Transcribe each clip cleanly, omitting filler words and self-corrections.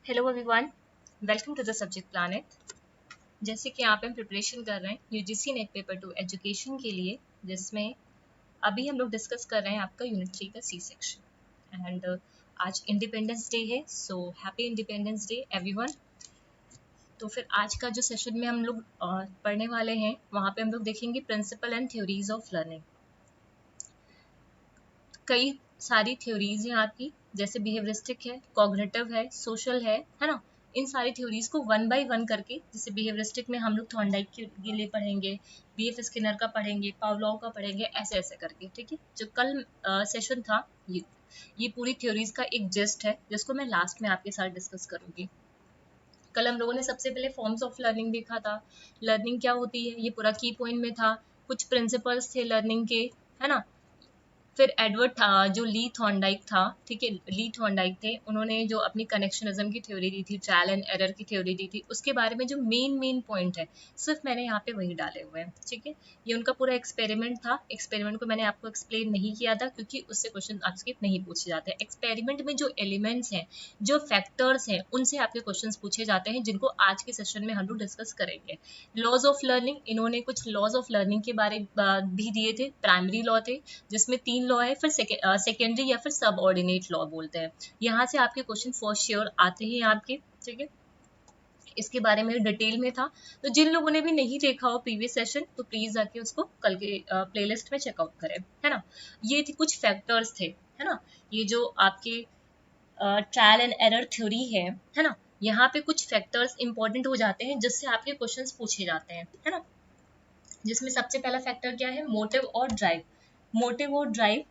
Hello everyone, welcome to the subject planet. जैसे कि यहाँ पे हम प्रिपरेशन कर रहे हैं यूजीसी नेट पेपर 2 एजुकेशन के लिए, जिसमें अभी हम लोग डिस्कस कर रहे हैं आपका यूनिट 3 का सी सेक्शन। एंड आज इंडिपेंडेंस डे है, so happy independence day everyone. तो फिर आज का जो सेशन में हम लोग पढ़ने वाले हैं, वहाँ पे हम लोग देखेंगे principle and theories of learning. कई सारी थ्योरीज हैं आपकी, जैसे बिहेवियरिस्टिक है, कॉग्निटिव है, सोशल है ना। इन सारी थ्योरीज को वन बाय वन करके, जैसे बिहेवियरिस्टिक में हम लोग थॉर्नडाइक के लिए पढ़ेंगे, बीएफ स्किनर का पढ़ेंगे, पावलोव का पढ़ेंगे, ऐसे ऐसे करके। ठीक है, जो कल सेशन था ये पूरी थ्योरीज का एक जिस्ट है, जिसको मैं लास्ट में आपके साथ डिस्कस करूंगी। कल हम लोगों ने सबसे पहले फॉर्म्स ऑफ लर्निंग देखा था, लर्निंग क्या होती है, ये पूरा की पॉइंट में था। कुछ प्रिंसिपल्स थे लर्निंग के, है ना। फिर एडवर्ड था, जो ली थॉर्नडाइक था, ठीक है, ली थॉर्नडाइक थे, उन्होंने जो अपनी कनेक्शनिज्म की थ्योरी दी थी, ट्रायल एंड एरर की थ्योरी दी थी, उसके बारे में जो मेन पॉइंट है सिर्फ मैंने यहाँ पे वही डाले हुए हैं। ठीक है, ये उनका पूरा एक्सपेरिमेंट था। एक्सपेरिमेंट को मैंने आपको एक्सप्लेन नहीं किया था, क्योंकि उससे क्वेश्चन आपके नहीं पूछे जाते। एक्सपेरिमेंट में जो एलिमेंट्स हैं, जो फैक्टर्स हैं, उनसे आपके क्वेश्चन पूछे जाते हैं, जिनको आज के सेशन में हम लोग डिस्कस करेंगे। लॉज ऑफ लर्निंग, इन्होंने कुछ लॉज ऑफ लर्निंग के बारे भी दिए थे। प्राइमरी लॉ थे, जिसमें 3 लॉ है, फिर सेकेंडरी या फिर सब ऑर्डिनेट लॉ बोलते हैं। यहाँ से आपके क्वेश्चन फॉर श्योर आते हैं आपके। ठीक है, इसके बारे में डिटेल में था, तो जिन लोगों ने भी नहीं देखा हो प्रीवियस सेशन, तो प्लीज आके उसको कल के प्लेलिस्ट में चेकआउट करें, है ना। ये थी कुछ फैक्टर्स थे, है ना। ये जो आपके ट्रायल एंड एरर थ्योरी है ना, यहाँ पे कुछ फैक्टर्स इंपॉर्टेंट हो जाते हैं, जिससे आपके क्वेश्चंस पूछे जाते हैं, है ना। जिसमें सबसे पहला फैक्टर क्या है, मोटिव और ड्राइव। मोटिव और ड्राइव।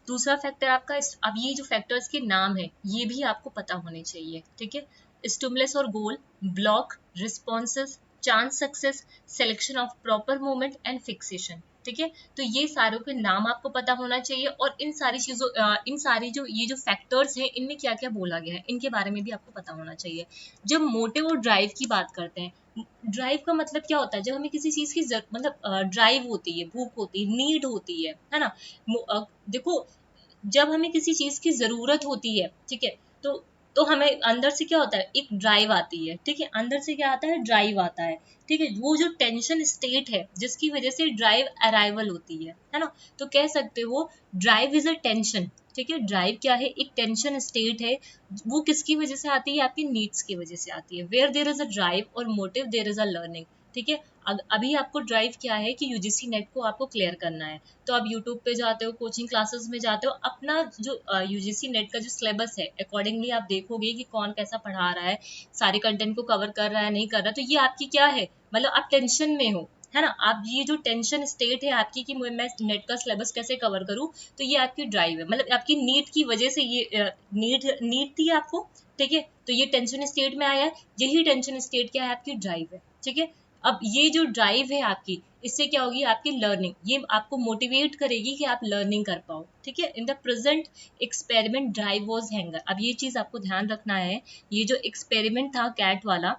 दूसरा फैक्टर आपका, अब ये जो फैक्टर्स के नाम है, ये भी आपको पता होने चाहिए। ठीक है, स्टिमुलस और goal, block, responses, chance success, selection of proper moment and fixation. ठीक है, तो ये सारों के नाम आपको पता होना चाहिए, और इन सारी चीजों इन सारी जो ये जो फैक्टर्स हैं, इनमें क्या क्या बोला गया है, इनके बारे में भी आपको पता होना चाहिए। जब मोटिव और ड्राइव की बात करते हैं, ड्राइव का मतलब क्या होता है, जब हमें किसी चीज की मतलब ड्राइव होती है, भूख होती है, नीड होती है ना। देखो, जब हमें किसी चीज की जरूरत होती है, ठीक है, तो हमें अंदर से क्या होता है, एक ड्राइव आती है। ठीक है, अंदर से क्या आता है, ड्राइव आता है। ठीक है, वो जो टेंशन स्टेट है, जिसकी वजह से ड्राइव अराइवल होती है ना। तो कह सकते हो ड्राइव इज अ टेंशन। ठीक है, ड्राइव क्या है, एक टेंशन स्टेट है। वो किसकी वजह से आती है, आपकी नीड्स की वजह से आती है। Where there is a drive और motive, there is a learning. ठीक है, अभी आपको ड्राइव क्या है कि यूजीसी नेट को आपको क्लियर करना है, तो आप यूट्यूब पे जाते हो, कोचिंग क्लासेस में जाते हो, अपना जो यूजीसी नेट का जो सिलेबस है, अकॉर्डिंगली आप देखोगे कि कौन कैसा पढ़ा रहा है, सारे कंटेंट को कवर कर रहा है नहीं कर रहा। तो ये आपकी क्या है, मतलब आप टेंशन में हो, है ना। आप ये जो टेंशन स्टेट है आपकी कि मैं नेट का सिलेबस कैसे कवर करूं, तो ये आपकी ड्राइव है, मतलब आपकी नीड की वजह से ये नीड थी आपको। ठीक है, तो ये टेंशन स्टेट में आया है, यही टेंशन स्टेट क्या है, आपकी ड्राइव है। ठीक है, अब ये जो ड्राइव है आपकी, इससे क्या होगी, आपकी लर्निंग, ये आपको मोटिवेट करेगी कि आप लर्निंग कर पाओ। ठीक है, in the present experiment drive was hanger. अब ये चीज आपको ध्यान रखना है, ये जो एक्सपेरिमेंट था कैट वाला,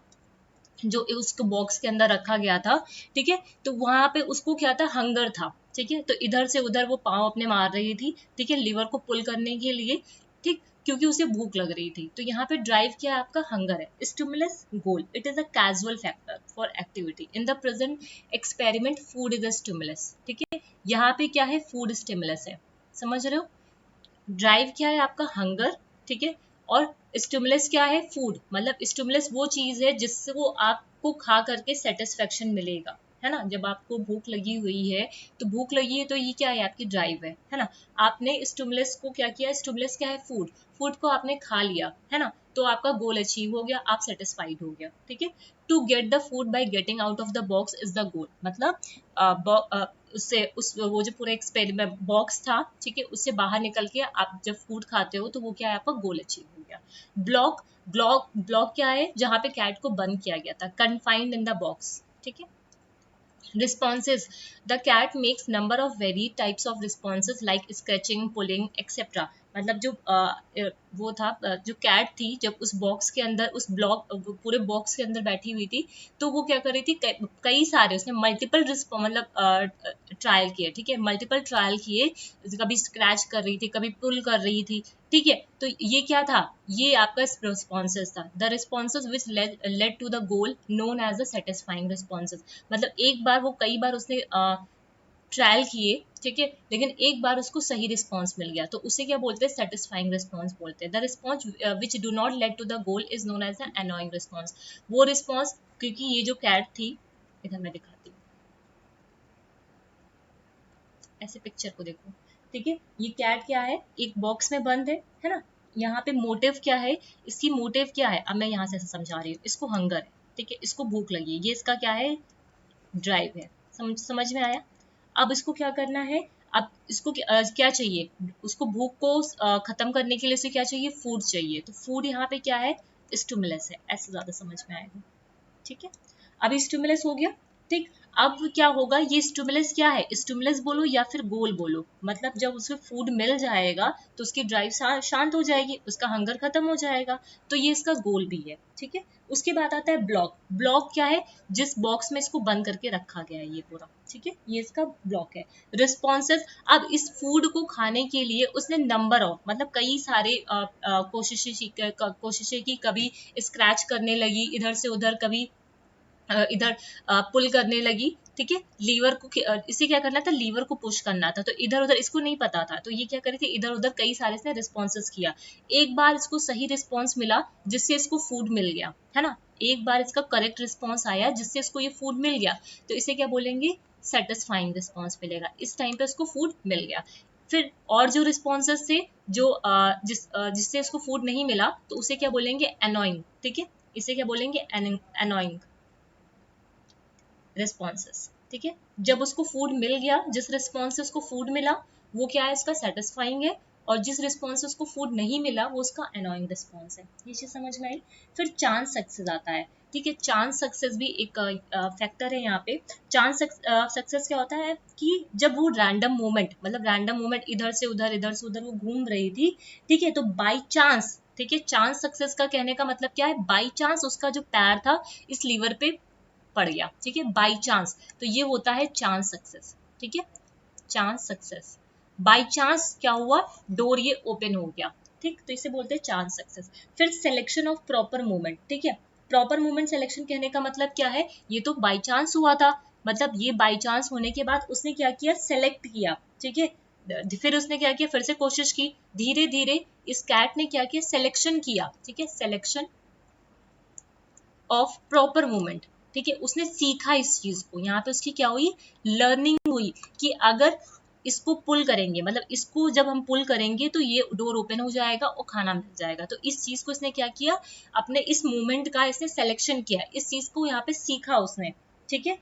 जो उसको बॉक्स के अंदर रखा गया था, ठीक है, तो वहां पे उसको क्या था, हंगर था। ठीक है, तो इधर से उधर वो पाँव अपने मार रही थी, ठीक है, लिवर को पुल करने के लिए, ठीक, क्योंकि उसे भूख लग रही थी। तो यहाँ पे ड्राइव क्या है, आपका हंगर है। Stimulus goal, it is a casual factor for activity. In the present experiment food is a stimulus. ठीक है, यहाँ पे क्या है, फूड स्टिमुलस है, समझ रहे हो। ड्राइव क्या है, आपका हंगर, ठीक है, और स्टिमुलस क्या है, फूड। मतलब स्टिमुलस वो चीज है जिससे वो आपको खा करके सेटिस्फेक्शन मिलेगा, है ना। जब आपको भूख लगी हुई है, तो भूख लगी है, तो ये क्या है, आपकी ड्राइव है ना। आपने स्टिमुलस को क्या किया, स्टिमुलस क्या है, फूड। फूड को आपने खा लिया, है ना, तो आपका गोल अचीव हो गया, आप सेटिस्फाइड हो गया। ठीक है, to get the food by getting out of the box is the goal. मतलब उससे उस वो जो पूरा एक्सपेरिमेंट बॉक्स था, ठीक है, उससे बाहर निकल के आप जब फूड खाते हो, तो वो क्या है, आपका गोल अचीव हो गया। ब्लॉक, ब्लॉक क्या है, जहां पे कैट को बंद किया गया था, कन्फाइंड इन द बॉक्स। ठीक है, responses, the cat makes number of varied types of responses like scratching, pulling, etc. मतलब जो वो था, जो कैट थी, जब उस बॉक्स के अंदर, उस ब्लॉक पूरे बॉक्स के अंदर बैठी हुई थी, तो वो क्या कर रही थी, कई सारे, उसने मल्टीपल मतलब ट्रायल किए, ठीक है, मल्टीपल ट्रायल किए, कभी स्क्रैच कर रही थी, कभी पुल कर रही थी, ठीक है, तो ये क्या था, ये आपका रिस्पॉन्सेज था, the responses which led to the goal known as the satisfying responses. मतलब एक बार वो कई बार उसने ट्रायल किए, ठीक है, लेकिन एक बार उसको सही रिस्पॉन्स मिल गया, तो उसे क्या बोलते हैं, सेटिस्फाइंग रिस्पॉन्स बोलते हैं। The response which do not lead to the goal is known as the annoying response. वो रिस्पॉन्स, क्योंकि ये जो कैट थी, इधर मैं दिखाती हूँ, ऐसे पिक्चर को देखो, ठीक है, ये कैट क्या है, एक बॉक्स में बंद है ना, यहाँ पे मोटिव क्या है, इसकी मोटिव क्या है, अब मैं यहाँ से समझा रही हूँ, इसको हंगर है, ठीक है, इसको भूख लगी है, ये इसका क्या है, ड्राइव है, समझ में आया। अब इसको क्या करना है, अब इसको क्या चाहिए, उसको भूख को खत्म करने के लिए उसे क्या चाहिए, फूड चाहिए, तो फूड यहाँ पे क्या है, स्टिमुलस है, ऐसे ज्यादा समझ में आएगा, ठीक है। अभी स्टिमुलस हो गया, ठीक, अब क्या होगा, ये स्टिमुलस क्या है, स्टिमुलस बोलो या फिर गोल बोलो, मतलब जब उसे फूड मिल जाएगा तो उसकी ड्राइव शांत हो जाएगी, उसका हंगर खत्म हो जाएगा, तो ये इसका गोल भी है, ठीक है। उसके बाद आता है ब्लॉक। ब्लॉक क्या है, जिस बॉक्स में इसको बंद करके रखा गया है ये पूरा, ठीक है, ये इसका ब्लॉक है। रिस्पॉन्सेस, अब इस फूड को खाने के लिए उसने नंबर ऑफ, मतलब कई सारे कोशिशें की, कभी स्क्रैच करने लगी इधर से उधर, कभी इधर पुल करने लगी, ठीक है, लीवर को इसे क्या करना था, लीवर को पुश करना था, तो इधर उधर इसको नहीं पता था, तो ये क्या करी थी, इधर उधर कई सारे इसने रिस्पॉन्सेस किया। एक बार इसको सही रिस्पॉन्स मिला जिससे इसको फूड मिल गया, है ना, एक बार इसका करेक्ट रिस्पॉन्स आया जिससे इसको ये फूड मिल गया, तो इसे क्या बोलेंगे, सेटिस्फाइंग रिस्पॉन्स मिलेगा, इस टाइम पे इसको फूड मिल गया। फिर और जो रिस्पॉन्सेस थे, जो जिससे इसको फूड नहीं मिला, तो उसे क्या बोलेंगे, एनोइंग, ठीक है, इसे क्या बोलेंगे, एनोइंग रिस्पॉन्सेस, ठीक है। जब उसको फूड मिल गया, जिस रिस्पॉन्स से उसको फूड मिला वो क्या है, इसका सेटिस्फाइंग है, और जिस रिस्पॉन्स से उसको फूड नहीं मिला वो उसका अनोइंग रिस्पॉन्स है। ये चीज समझ में आई। फिर चांस सक्सेस आता है, ठीक है, चांस सक्सेस भी एक फैक्टर है यहाँ पे। चांस सक्सेस क्या होता है कि जब वो रैंडम मूवमेंट, मतलब रैंडम मूवमेंट, इधर से उधर वो घूम रही थी, ठीक है, तो बाई चांस, ठीक है, चांस सक्सेस का कहने का मतलब क्या है, बाई चांस उसका जो पैर था इस लीवर पे पड़ गया, ठीक है, बाई चांस, तो ये होता है चांस सक्सेस, ठीक है, चांस सक्सेस। बाई चांस क्या हुआ, डोर ये ओपन हो गया, ठीक, तो इसे बोलते हैं चांस सक्सेस। फिर सिलेक्शन ऑफ प्रॉपर मूवमेंट, ठीक है, प्रॉपर मूवमेंट सिलेक्शन कहने का मतलब क्या है, ये तो बाई चांस हुआ था, मतलब ये बाई चांस होने के बाद उसने क्या किया, सेलेक्ट किया, ठीक है, फिर उसने क्या किया, फिर से कोशिश की, धीरे धीरे इस कैट ने क्या किया, सिलेक्शन किया, ठीक है, सिलेक्शन ऑफ प्रॉपर मूवमेंट, ठीक है, उसने सीखा इस चीज को, यहाँ पे उसकी क्या हुई, लर्निंग हुई, कि अगर इसको पुल करेंगे, मतलब इसको जब हम पुल करेंगे तो ये डोर ओपन हो जाएगा और खाना मिल जाएगा, तो इस चीज को इसने क्या किया, अपने इस मूवमेंट का इसने सिलेक्शन किया, इस चीज को यहाँ पे सीखा उसने, ठीक है।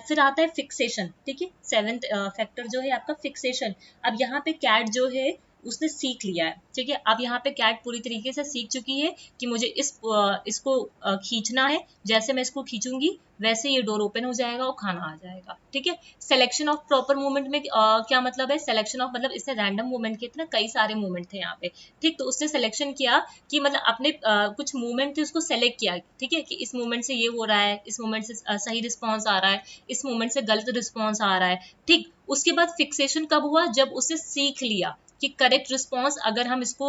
फिर आता है फिक्सेशन, ठीक है, सेवेंथ फैक्टर जो है आपका फिक्सेशन। अब यहाँ पे कैट जो है उसने सीख लिया है, ठीक है, अब यहाँ पे कैट पूरी तरीके से सीख चुकी है कि मुझे इसको खींचना है, जैसे मैं इसको खींचूंगी वैसे ये डोर ओपन हो जाएगा और खाना आ जाएगा, ठीक है। सिलेक्शन ऑफ प्रॉपर मूवमेंट में क्या मतलब है, सिलेक्शन ऑफ मतलब इसने रैंडम मूवमेंट किए थे ना, कई सारे मूवमेंट थे यहाँ पे, ठीक, तो उसने सिलेक्शन किया कि मतलब अपने कुछ मूवमेंट थे उसको सेलेक्ट किया, ठीक है, कि इस मूवमेंट से ये हो रहा है, इस मूवमेंट से सही रिस्पॉन्स आ रहा है, इस मूवमेंट से गलत रिस्पॉन्स आ रहा है, ठीक। उसके बाद फिक्सेशन कब हुआ, जब उसे सीख लिया कि करेक्ट रिस्पॉन्स, अगर हम इसको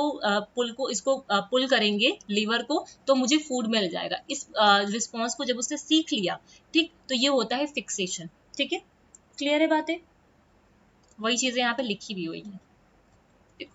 पुल करेंगे लीवर को तो मुझे फूड मिल जाएगा, इस रिस्पॉन्स को जब उसने सीख लिया, ठीक, तो ये होता है फिक्सेशन, ठीक है। क्लियर है बातें, वही चीजें यहाँ पे लिखी भी हुई है।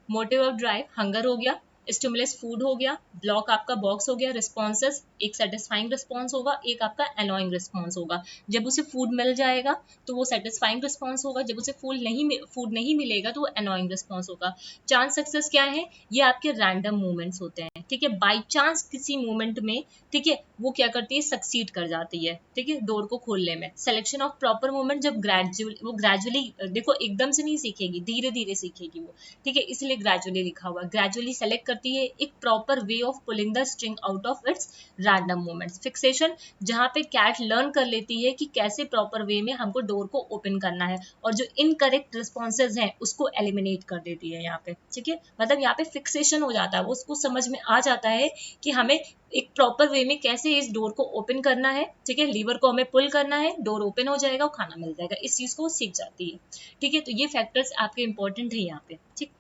मोटिव ऑफ ड्राइव, हंगर हो गया, स्टिमुलस फूड हो गया, ब्लॉक आपका बॉक्स हो गया, रिस्पॉन्सेस, एक सेटिस्फाइंग रिस्पॉन्स होगा, एक आपका एनोइंग रिस्पॉन्स होगा। जब उसे फूड मिल जाएगा तो वो सेटिस्फाइंग रिस्पॉन्स होगा, जब उसे फूड नहीं मिलेगा तो वो एनोइंग रिस्पॉन्स होगा। चांस सक्सेस क्या है, ये आपके रैंडम मूवमेंट्स होते हैं, ठीक है, बाई चांस किसी मूवमेंट में, ठीक है, वो क्या करती है, सक्सीड कर जाती है, ठीक है, डोर को खोलने में। सिलेक्शन ऑफ प्रॉपर मूवमेंट, जब ग्रेजुअली देखो एकदम से नहीं सीखेगी, धीरे धीरे सीखेगी वो, ठीक है, इसलिए ग्रेजुअली लिखा हुआ, ग्रेजुअली सेलेक्ट करती है एक proper way of pulling the string out of its random movements. Fixation जहाँ पे कैट लर्न कर लेती है कि कैसे प्रॉपर वे में हमको डोर को ओपन करना है, और जो इनकरेक्ट रिस्पॉन्सेज हैं उसको एलिमिनेट कर देती है यहाँ पे, ठीक है। मतलब यहाँ पे फिक्सेशन हो जाता है, वो उसको समझ में आ जाता है कि हमें एक प्रॉपर वे में कैसे इस डोर को ओपन करना है, ठीक है। लीवर को हमें पुल करना है, डोर ओपन हो जाएगा, खाना मिल जाएगा, इस चीज को वो सीख जाती है, ठीक है। तो ये फैक्टर्स आपके इंपॉर्टेंट है यहाँ पे, ठीक।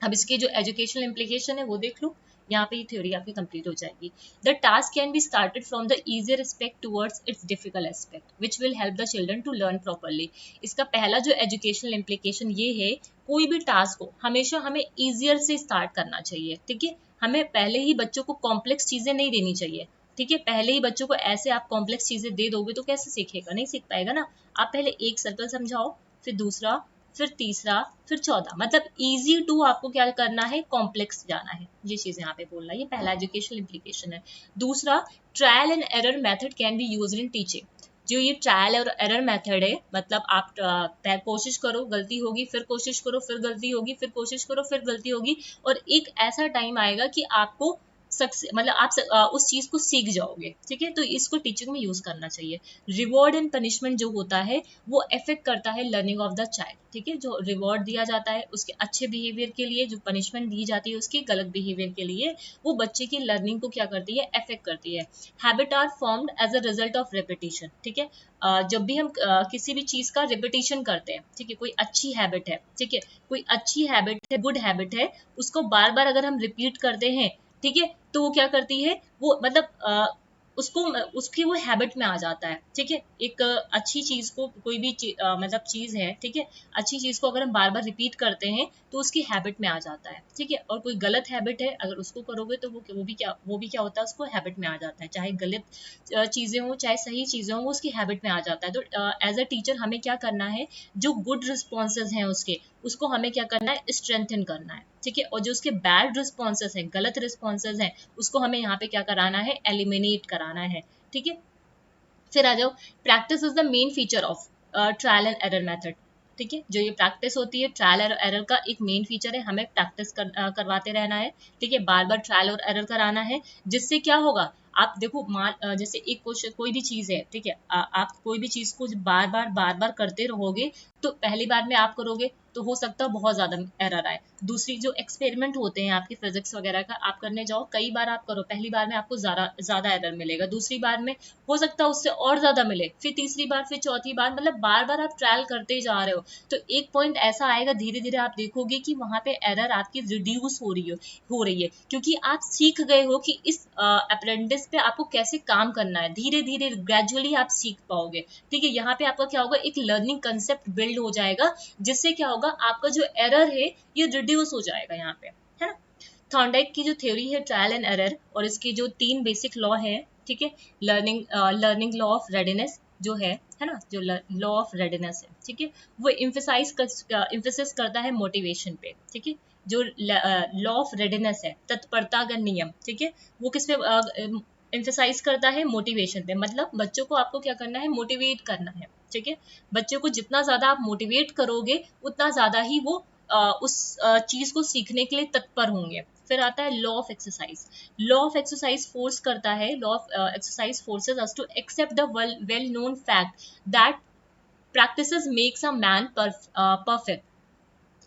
अब इसकी जो एजुकेशनल इम्प्लीकेशन है वो देख लो, यहाँ पे ये थ्योरी आपकी कंप्लीट हो जाएगी। The task can be started from the easier aspect towards its difficult aspect which will help the children to learn properly. इसका पहला जो एजुकेशनल इम्प्लीकेशन ये है, कोई भी टास्क को हमेशा हमें ईजियर से स्टार्ट करना चाहिए, ठीक है। हमें पहले ही बच्चों को कॉम्प्लेक्स चीजें नहीं देनी चाहिए, ठीक है। पहले ही बच्चों को ऐसे आप कॉम्प्लेक्स चीजें दे दोगे तो कैसे सीखेगा, नहीं सीख पाएगा ना। आप पहले एक सर्कल समझाओ, फिर दूसरा, फिर तीसरा, फिर चौथा, मतलब इजी टू आपको क्या करना है, कॉम्प्लेक्स जाना है, ये चीज यहाँ पे बोलना है। ये पहला एजुकेशनल इम्प्लीकेशन है। दूसरा, trial and error method can be used in teaching. जो ये ट्रायल और एरर मेथड है, मतलब आप कोशिश करो, गलती होगी, फिर कोशिश करो, फिर गलती होगी, फिर कोशिश करो, फिर गलती होगी, और एक ऐसा टाइम आएगा कि आपको मतलब आप उस चीज को सीख जाओगे, ठीक है। तो इसको टीचिंग में यूज करना चाहिए। रिवॉर्ड एंड पनिशमेंट जो होता है वो इफेक्ट करता है लर्निंग ऑफ द चाइल्ड, ठीक है। जो रिवॉर्ड दिया जाता है उसके अच्छे बिहेवियर के लिए, जो पनिशमेंट दी जाती है उसके गलत बिहेवियर के लिए, वो बच्चे की लर्निंग को क्या करती है, इफेक्ट करती है। Habit are formed as a result of repetition, ठीक है। जब भी हम किसी भी चीज का रिपीटिशन करते हैं, ठीक है, कोई अच्छी हैबिट है, ठीक है, कोई अच्छी हैबिट है, गुड हैबिट है, उसको बार बार अगर हम रिपीट करते हैं, ठीक है, तो वो क्या करती है, वो मतलब उसको उसकी वो हैबिट में आ जाता है, ठीक है। एक अच्छी चीज को, कोई भी मतलब चीज है, ठीक है, अच्छी चीज को अगर हम बार बार रिपीट करते हैं तो उसकी हैबिट में आ जाता है, ठीक है। और कोई गलत हैबिट है, अगर उसको करोगे तो वो भी क्या होता है, उसको हैबिट में आ जाता है। चाहे गलत चीजें हो चाहे सही चीजें हो, वो उसकी हैबिट में आ जाता है। तो एज अ टीचर हमें क्या करना है, जो गुड रिस्पॉन्सेज हैं उसको हमें क्या करना है, स्ट्रेंथन करना है, ठीक है। और जो उसके बैड रिस्पॉन्सेज हैं, गलत रिस्पॉन्सेज हैं, उसको हमें यहाँ पे क्या कराना है, एलिमिनेट कराना है, ठीक है। फिर आ जाओ, practice is the main feature of trial and error method, ठीक है। जो ये प्रैक्टिस होती है, ट्रायल और एरर का एक मेन फीचर है, हमें प्रैक्टिस करवाते रहना है, ठीक है, बार बार ट्रायल और एरर कराना है। जिससे क्या होगा, आप देखो जैसे एक क्वेश्चन, कोई भी चीज है, ठीक है, आप कोई भी चीज को बार बार करते रहोगे, तो पहली बार में आप करोगे तो हो सकता है बहुत ज्यादा एरर आए। दूसरी, जो एक्सपेरिमेंट होते हैं आपके फिजिक्स वगैरह का, आप करने जाओ, कई बार आप करो, पहली बार में आपको ज्यादा एरर मिलेगा, दूसरी बार में हो सकता है उससे और ज्यादा मिले, फिर तीसरी बार, फिर चौथी बार, मतलब बार बार आप ट्रायल करते जा रहे हो, तो एक पॉइंट ऐसा आएगा, धीरे धीरे आप देखोगे कि वहां पे एरर आपकी रिड्यूस हो रही है, क्योंकि आप सीख गए हो कि इस अप्रेंटिस पे आपको कैसे काम करना है। धीरे धीरे ग्रेजुअली आप सीख पाओगे, ठीक है। यहाँ पे आपका क्या होगा, एक लर्निंग कंसेप्ट बिल्ड हो जाएगा, जिससे क्या होगा, आपका जो एरर है ये रिड्यूस हो जाएगा यहाँ पे, है ना। थॉर्नडाइक की जो थ्योरी है ट्रायल एंड एरर, और इसके जो 3 बेसिक लॉ है, ठीक है, लर्निंग लॉ ऑफ रेडीनेस जो है ना, जो लॉ ऑफ रेडीनेस है, ठीक है, वो इम्फेसिस करता है मोटिवेशन पे, ठीक है। जो लॉ ऑफ रेडीनेस है, तत्परता का नियम, ठीक है, वो किस पे एम्फेसाइज करता है, मोटिवेशन पे। मतलब बच्चों को आपको क्या करना है, मोटिवेट करना है, ठीक है। बच्चों को जितना ज्यादा आप मोटिवेट करोगे, उतना ज्यादा ही वो उस चीज को सीखने के लिए तत्पर होंगे। फिर आता है law of exercise. Law of exercise force करता है, law of exercise forces us to accept the well known fact that practices makes a man perfect.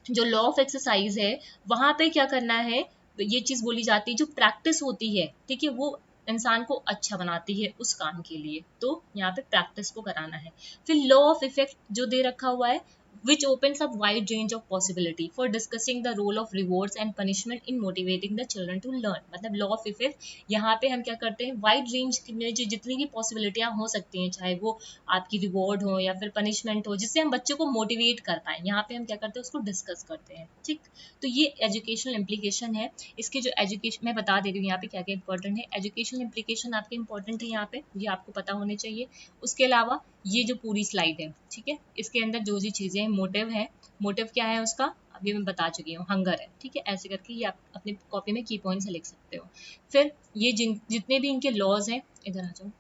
जो लॉ ऑफ एक्सरसाइज है, वहां पे क्या करना है, ये चीज बोली जाती है, जो प्रैक्टिस होती है, ठीक है, वो इंसान को अच्छा बनाती है उस काम के लिए, तो यहाँ पे प्रैक्टिस को कराना है। फिर लॉ ऑफ इफेक्ट जो दे रखा हुआ है, which opens up wide range of possibility for discussing the role of rewards and punishment in motivating the children to learn। मतलब लॉ ऑफ इफेक्ट, यहाँ पे हम क्या करते हैं, वाइड रेंज में जो जितनी भी पॉसिबिलिटियां हो सकती हैं, चाहे वो आपकी रिवॉर्ड हो या फिर पनिशमेंट हो, जिससे हम बच्चों को मोटिवेट कर पाए, यहाँ पे हम क्या करते हैं, उसको डिस्कस करते हैं, ठीक। तो ये एजुकेशनल इम्प्लीकेशन है। इसके जो एजुकेशन, मैं बता दे रही हूँ यहाँ पे क्या क्या इंपॉर्टेंट है। एजुकेशनल इम्प्लीकेशन आपके इंपॉर्टेंट है यहाँ पे, ये आपको पता होने चाहिए। उसके अलावा ये जो पूरी स्लाइड है, ठीक है, इसके अंदर जो जो चीजें हैं, मोटिव है, मोटिव क्या है उसका, अभी मैं बता चुकी हूँ, हंगर है, ठीक है। ऐसे करके ये आप अपनी कॉपी में की पॉइंट्स लिख सकते हो। फिर ये जितने भी इनके लॉज हैं, इधर आ जाओ,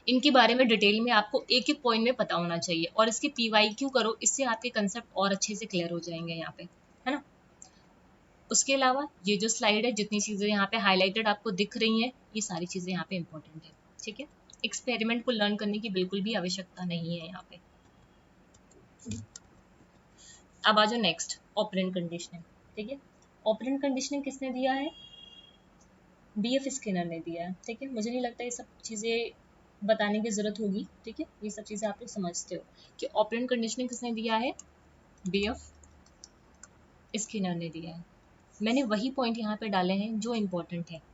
इनके बारे में डिटेल में आपको एक एक पॉइंट में पता होना चाहिए, और इसके PYQ करो, इससे आपके कंसेप्ट और अच्छे से क्लियर हो जाएंगे यहाँ पे, है ना। उसके अलावा ये जो स्लाइड है, जितनी चीज़ें यहाँ पे हाईलाइटेड आपको दिख रही हैं, ये सारी चीज़ें यहाँ पे इंपॉर्टेंट है, ठीक है। एक्सपेरिमेंट को लर्न करने की बिल्कुल भी आवश्यकता नहीं है यहाँ पे। अब आ जाओ नेक्स्ट, ऑपरेंट कंडीशनिंग, ठीक है। ऑपरेंट कंडीशनिंग किसने दिया है? बीएफ स्किनर ने दिया है, ठीक है। मुझे नहीं लगता ये सब चीज़ें बताने की ज़रूरत होगी, ठीक है। ये सब चीज़ें आप लोग समझते हो कि ऑपरेंट कंडीशनिंग किसने दिया है? बीएफ स्किनर ने दिया है। मैंने वही पॉइंट यहाँ पे डाले हैं जो इम्पोर्टेंट है।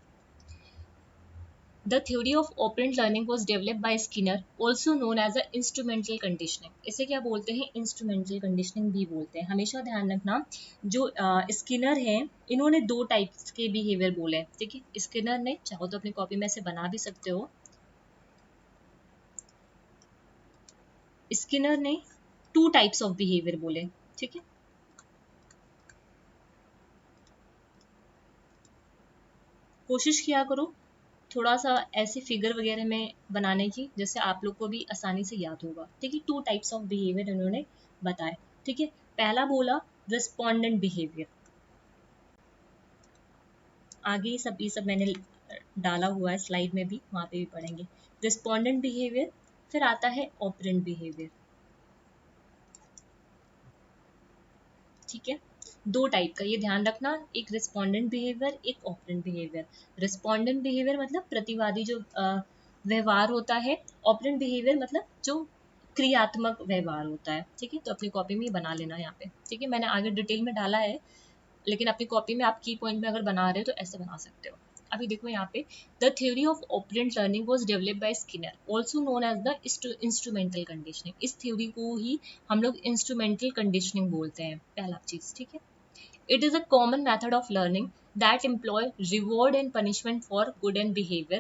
The theory of operant learning was developed by Skinner, also known as the instrumental conditioning. इसे क्या बोलते हैं? इंस्ट्रूमेंटल कंडीशनिंग भी बोलते हैं। हमेशा ध्यान रखना, जो स्किनर हैं, इन्होंने दो टाइप्स के बिहेवियर बोले हैं, ठीक है। स्किनर ने, चाहो तो अपनी कॉपी में से बना भी सकते हो, स्किनर ने 2 टाइप्स ऑफ बिहेवियर बोले, ठीक है। कोशिश किया करो थोड़ा सा ऐसे फिगर वगैरह में बनाने की, जिससे आप लोग को भी आसानी से याद होगा, ठीक है। 2 टाइप्स ऑफ बिहेवियर इन्होंने बताए, ठीक है। पहला बोला रिस्पोंडेंट बिहेवियर, आगे ये सब मैंने डाला हुआ है स्लाइड में भी, वहां पे भी पढ़ेंगे। रिस्पोंडेंट बिहेवियर, फिर आता है ऑपरेंट बिहेवियर, ठीक है। 2 टाइप का, ये ध्यान रखना, एक रिस्पोंडेंट बिहेवियर, एक ऑपरेंट बिहेवियर। रिस्पोंडेंट बिहेवियर मतलब प्रतिवादी जो व्यवहार होता है, ऑपरेंट बिहेवियर मतलब जो क्रियात्मक व्यवहार होता है, ठीक है। तो अपनी कॉपी में बना लेना यहाँ पे, ठीक है। मैंने आगे डिटेल में डाला है, लेकिन अपनी कॉपी में आप की पॉइंट में अगर बना रहे हो तो ऐसे बना सकते हो। अभी देखो यहाँ पे, the theory of operant learning was developed by Skinner, also known as the instrumental conditioning. इस थ्योरी को ही हम लोग इंस्ट्रूमेंटल कंडीशनिंग बोलते हैं, पहला चीज, ठीक है। It is a common method of learning that employ reward and punishment for good and behavior,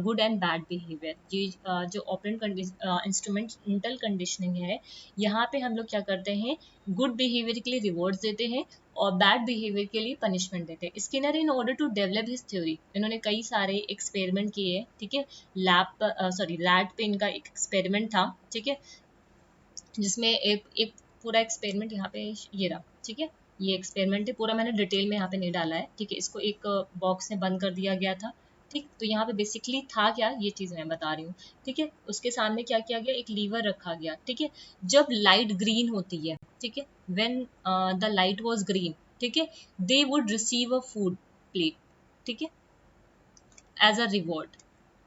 good and bad behavior. ये जो ऑपरेंट इंस्ट्रूमेंटल कंडीशनिंग है, यहाँ पे हम लोग क्या करते हैं, गुड बिहेवियर के लिए रिवॉर्ड्स देते हैं और बैड बिहेवियर के लिए पनिशमेंट देते हैं। Skinner in order to develop his theory, इन्होंने कई सारे एक्सपेरिमेंट किए हैं, ठीक है। रैट पे इनका एक एक्सपेरिमेंट था, ठीक है, जिसमें एक पूरा एक्सपेरिमेंट यहाँ पे ये रहा, ठीक है। ये एक्सपेरिमेंट है पूरा, मैंने डिटेल में यहाँ पे नहीं डाला है, ठीक है। इसको एक बॉक्स में बंद कर दिया गया था, ठीक। तो यहाँ पे बेसिकली था क्या, ये चीज़ मैं बता रही हूँ, ठीक है। उसके सामने क्या किया गया, एक लीवर रखा गया, ठीक है। जब लाइट ग्रीन होती है, ठीक है, when the light was green, ठीक है, they would receive a food plate, ठीक है, एज अ रिवॉर्ड।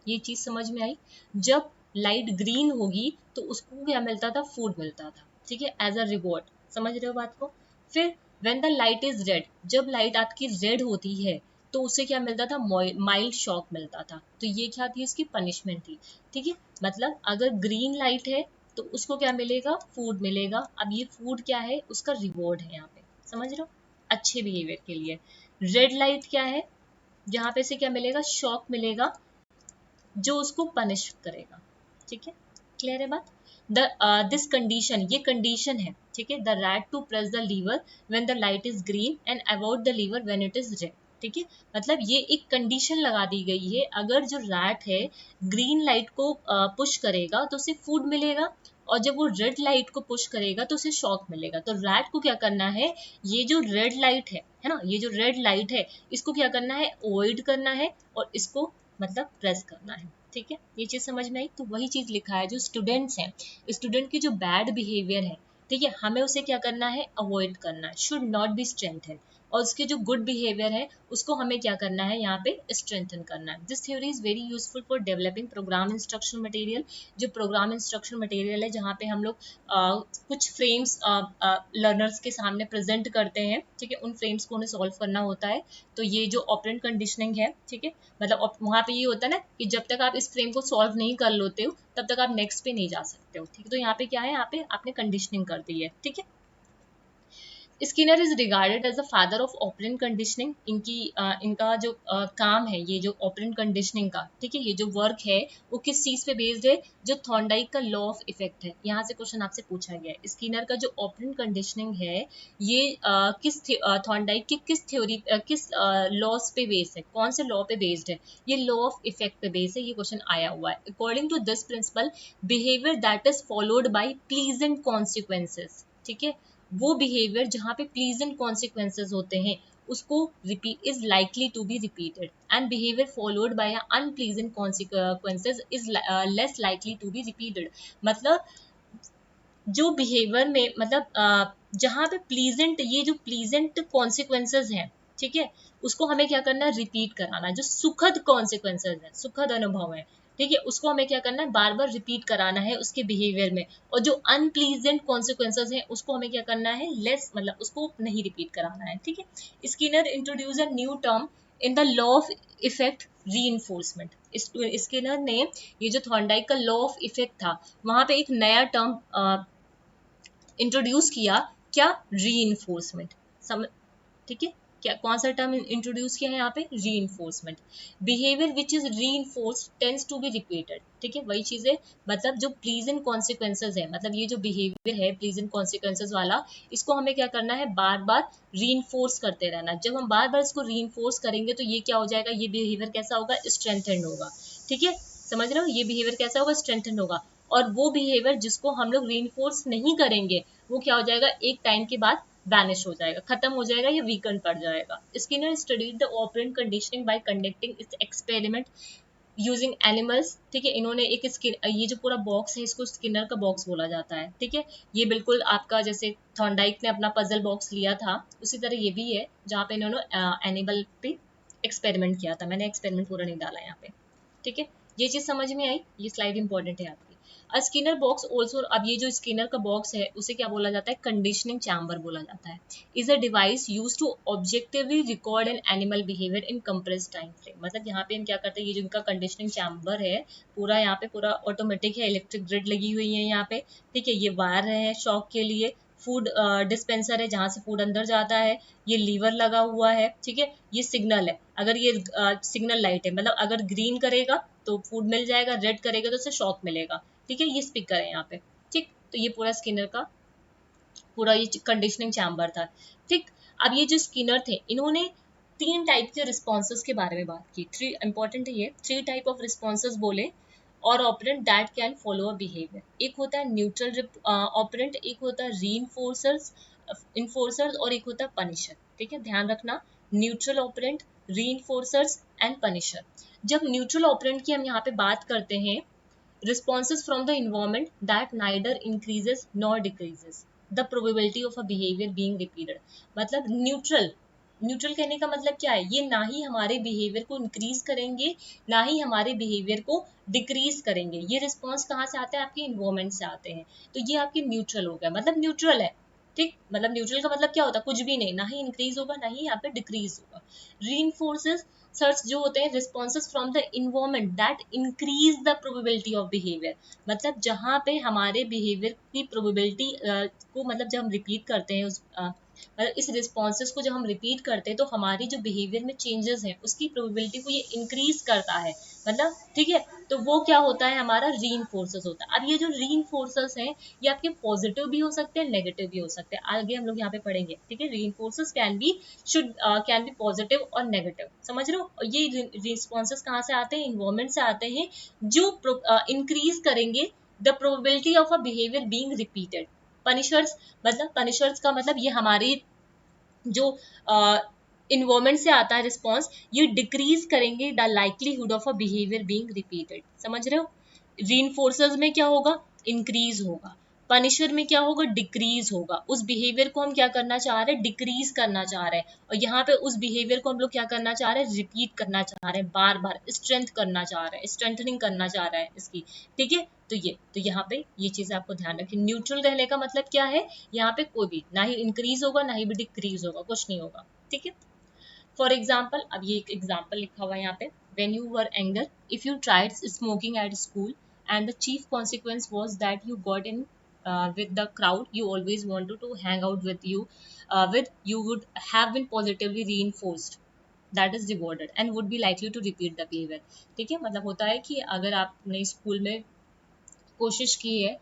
ये चीज समझ में आई? जब लाइट ग्रीन होगी तो उसको क्या मिलता था, फूड मिलता था, ठीक है, एज अ रिवॉर्ड। समझ रहे हो बात को? फिर when the light is red, जब लाइट आपकी रेड होती है तो उसे क्या मिलता था, माइल्ड शॉक मिलता था। तो ये क्या थी, उसकी पनिशमेंट थी, ठीक है। मतलब अगर ग्रीन लाइट है तो उसको क्या मिलेगा, फूड मिलेगा। अब ये फूड क्या है, उसका रिवॉर्ड है यहाँ पे, समझ रहे हो, अच्छे बिहेवियर के लिए। रेड लाइट क्या है, जहाँ पे से क्या मिलेगा, शॉक मिलेगा, जो उसको पनिश करेगा, ठीक है। क्लियर है बात? द दिस कंडीशन, ये कंडीशन है, ठीक है। The rat to press the lever when the light is green and avoid the lever when it is red, ठीक है। मतलब ये एक कंडीशन लगा दी गई है, अगर जो रैट है ग्रीन लाइट को पुश करेगा तो उसे फूड मिलेगा, और जब वो रेड लाइट को पुश करेगा तो उसे शॉक मिलेगा। तो रैट को क्या करना है, ये जो रेड लाइट है ना, ये जो रेड लाइट है, इसको क्या करना है, अवॉइड करना है, और इसको मतलब प्रेस करना है, ठीक है। ये चीज समझ में आई? तो वही चीज लिखा है, जो स्टूडेंट्स हैं, स्टूडेंट की जो बैड बिहेवियर है, ठीक है, हमें उसे क्या करना है, अवॉइड करना है, शुड नॉट बी स्ट्रेंथन। और उसके जो गुड बिहेवियर है उसको हमें क्या करना है, यहाँ पे स्ट्रेंथन करना है। This theory is very useful for developing programme instruction material. जो प्रोग्राम इंस्ट्रक्शन मटेरियल है, जहाँ पे हम लोग कुछ फ्रेम्स लर्नर्स के सामने प्रेजेंट करते हैं, ठीक है, उन फ्रेम्स को उन्हें सॉल्व करना होता है। तो ये जो ऑपरेंट कंडीशनिंग है, ठीक है, मतलब वहाँ पे ये होता है ना कि जब तक आप इस फ्रेम को सॉल्व नहीं कर लेते हो तब तक आप नेक्स्ट पे नहीं जा सकते हो, ठीक है। तो यहाँ पे क्या है, यहाँ पे आपने कंडीशनिंग कर दी है, ठीक है। Skinner is regarded as the father of operant conditioning. इनका जो काम है, ये जो ऑपरेंट कंडीशनिंग का, ठीक है, ये जो वर्क है वो किस चीज पे बेस्ड है, जो थॉर्नडाइक का लॉ ऑफ इफेक्ट है। यहाँ से क्वेश्चन आपसे पूछा गया है, स्किनर का जो ऑपरेंट कंडीशनिंग है ये किस थॉर्नडाइक की किस थ्योरी किस लॉज पे बेस्ड है, कौन से लॉ पे बेस्ड है, ये लॉ ऑफ इफेक्ट पे बेस्ड है। ये क्वेश्चन आया हुआ है। According to this principle, behaviour that is followed by pleasant consequences, ठीक है, वो बिहेवियर जहाँ पे प्लीजेंट कॉन्सिक्वेंसेज होते हैं उसको repeat is likely to be repeated and behaviour followed by unpleasant consequences is less likely to be repeated. मतलब जो बिहेवियर में मतलब जहाँ पे प्लीजेंट, ये जो प्लीजेंट कॉन्सिक्वेंसेज हैं, ठीक है, उसको हमें क्या करना है, रिपीट कराना है। जो सुखद कॉन्सिक्वेंसेज है, सुखद अनुभव है, ठीक है, उसको हमें क्या करना है, बार बार रिपीट कराना है उसके बिहेवियर में। और जो अनप्लीजेंट कॉन्सिक्वेंसेज है उसको हमें क्या करना है, लेस मतलब उसको नहीं रिपीट कराना है, ठीक है। Skinner introduce a new term in the law of effect reinforcement. Skinner ने ये जो थॉर्नडाइक का लॉ ऑफ इफेक्ट था, वहां पे एक नया टर्म इंट्रोड्यूस किया, क्या, री, ठीक है, क्या कौन सा टर्म इंट्रोड्यूस किया है यहाँ पे, री। Behaviour which is re tense to be repeated, ठीक है, वही चीजें, मतलब जो प्लीजेंट कॉन्सिक्वेंसेज है, मतलब ये जो बिहेवियर है प्लीजेंट कॉन्सिक्वेंसेज वाला, इसको हमें क्या करना है, बार बार री करते रहना। जब हम बार बार इसको री करेंगे तो ये क्या हो जाएगा, ये बिहेवियर कैसा होगा, स्ट्रेंथेंड होगा, ठीक है, समझ रहे हो, ये बिहेवियर कैसा होगा, स्ट्रेंथेंड होगा। और वो बिहेवियर जिसको हम लोग री नहीं करेंगे, वो क्या हो जाएगा, एक टाइम के बाद वैनिश हो जाएगा, खत्म हो जाएगा, या वीकन पड़ जाएगा। Skinner studied the operant conditioning bye conducting it's experiment using animals, ठीक है। इन्होंने एक ये जो पूरा बॉक्स है इसको स्किनर का बॉक्स बोला जाता है, ठीक है। ये बिल्कुल आपका जैसे थॉर्नडाइक ने अपना पजल बॉक्स लिया था, उसी तरह ये भी है, जहाँ पे इन्होंने एनिमल पे एक्सपेरिमेंट किया था। मैंने एक्सपेरिमेंट पूरा नहीं डाला यहाँ पे, ठीक है। ये चीज समझ में आई, ये स्लाइड इंपॉर्टेंट है आपकी। स्किनर बॉक्स ऑल्सो, अब ये जो स्किनर का बॉक्स है उसे क्या बोला जाता है, कंडीशनिंग चैम्बर बोला जाता है। Is a device use to objectively record an animal behaviour in compress time frame. मतलब यहाँ पे हम क्या करते हैं, ये जो इनका कंडीशनिंग चैम्बर है, पूरा यहाँ पे पूरा ऑटोमेटिक है, इलेक्ट्रिक ग्रिड लगी हुई है यहाँ पे, ठीक है। ये वायर है शॉक के लिए, फूड डिस्पेंसर है जहाँ से फूड अंदर जाता है, ये लीवर लगा हुआ है, ठीक है। ये सिग्नल है, अगर ये सिग्नल लाइट है, मतलब अगर ग्रीन करेगा तो फूड मिल जाएगा, रेड करेगा तो उसे शॉक मिलेगा, ठीक है। ये स्पीकर है यहाँ पे, ठीक। तो ये पूरा स्किनर का पूरा ये कंडीशनिंग चैम्बर था, ठीक। अब ये जो स्किनर थे, इन्होंने 3 टाइप के रिस्पॉन्सेज के बारे में बात की, 3 इंपॉर्टेंट है ये, 3 टाइप ऑफ रिस्पॉन्सेज बोले, और operant that can follow a behaviour. एक होता है न्यूट्रल ऑपरेंट, एक होता है री इन्फोर्सर्स, और एक होता है पनिशर, ठीक है, ध्यान रखना, न्यूट्रल ऑपरेंट, री एंड पनिशर। जब न्यूट्रल ऑपरेंट की हम यहाँ पे बात करते हैं, responses from the environment that neither increases nor decreases the probability of a behavior being repeated। मतलब न्यूट्रल कहने का मतलब क्या है, ये ना ही हमारे बिहेवियर को इंक्रीज करेंगे, ना ही हमारे बिहेवियर को डिक्रीज करेंगे। ये रिस्पॉन्स कहाँ से आते हैं, आपके इन्वायरमेंट से आते हैं। तो ये आपके न्यूट्रल हो गया, मतलब न्यूट्रल है, ठीक। मतलब न्यूट्रल का मतलब क्या होता है, कुछ भी नहीं, ना ही इंक्रीज होगा ना ही यहाँ पे डिक्रीज होगा। री सर्च जो होते हैं, responses from the environment that increase the probability of behaviour. मतलब जहाँ पे हमारे बिहेवियर की प्रोबेबिलिटी को, मतलब जब हम रिपीट करते हैं मतलब इस रिस्पॉन्सेज को जब हम रिपीट करते हैं तो हमारी जो बिहेवियर में चेंजेस हैं उसकी प्रोबेबिलिटी को ये इंक्रीज करता है, मतलब, ठीक है। तो वो क्या होता है, हमारा री होता है। अब ये जो री हैं, ये आपके पॉजिटिव भी हो सकते हैं, नेगेटिव भी हो सकते हैं, आगे हम लोग यहाँ पे पढ़ेंगे, ठीक है। री कैन बी पॉजिटिव और नेगेटिव, समझ रहे हो। और ये रिस्पॉन्सेज कहाँ से आते हैं, इन्वायरमेंट से आते हैं, जो इंक्रीज करेंगे the probability of a behaviour being repeated. Punishers, मतलब पनिशर्स का मतलब ये हमारी जो इन्वायरमेंट से आता है रिस्पॉन्स, ये डिक्रीज करेंगे the likelihood of a behaviour being repeated, समझ रहे हो। रीइंफोर्सर्स में क्या होगा, इंक्रीज होगा। पनिशर में क्या होगा, डिक्रीज होगा। उस बिहेवियर को हम क्या करना चाह रहे हैं, डिक्रीज करना चाह रहे हैं, और यहाँ पे उस बिहेवियर को हम लोग क्या करना चाह रहे हैं, रिपीट करना चाह रहे हैं, बार बार स्ट्रेंथ करना चाह रहे हैं, स्ट्रेंथनिंग करना चाह रहे हैं इसकी, ठीक है। तो यहाँ पे ये चीज आपको ध्यान रखें। न्यूट्रल कहने का मतलब क्या है, यहाँ पे कोई भी ना ही इंक्रीज होगा ना ही भी डिक्रीज होगा, कुछ नहीं होगा, ठीक है। फॉर एग्जाम्पल, अब ये एक एग्जाम्पल लिखा हुआ है यहाँ पे, when you were younger, if you tried smoking at school and the chief consequence was that you got in with the crowd you always wanted to hang out with you would have been positively reinforced, that is rewarded and would be likely to repeat the behavior। ठीक है, मतलब होता है कि अगर आपने school में कोशिश की है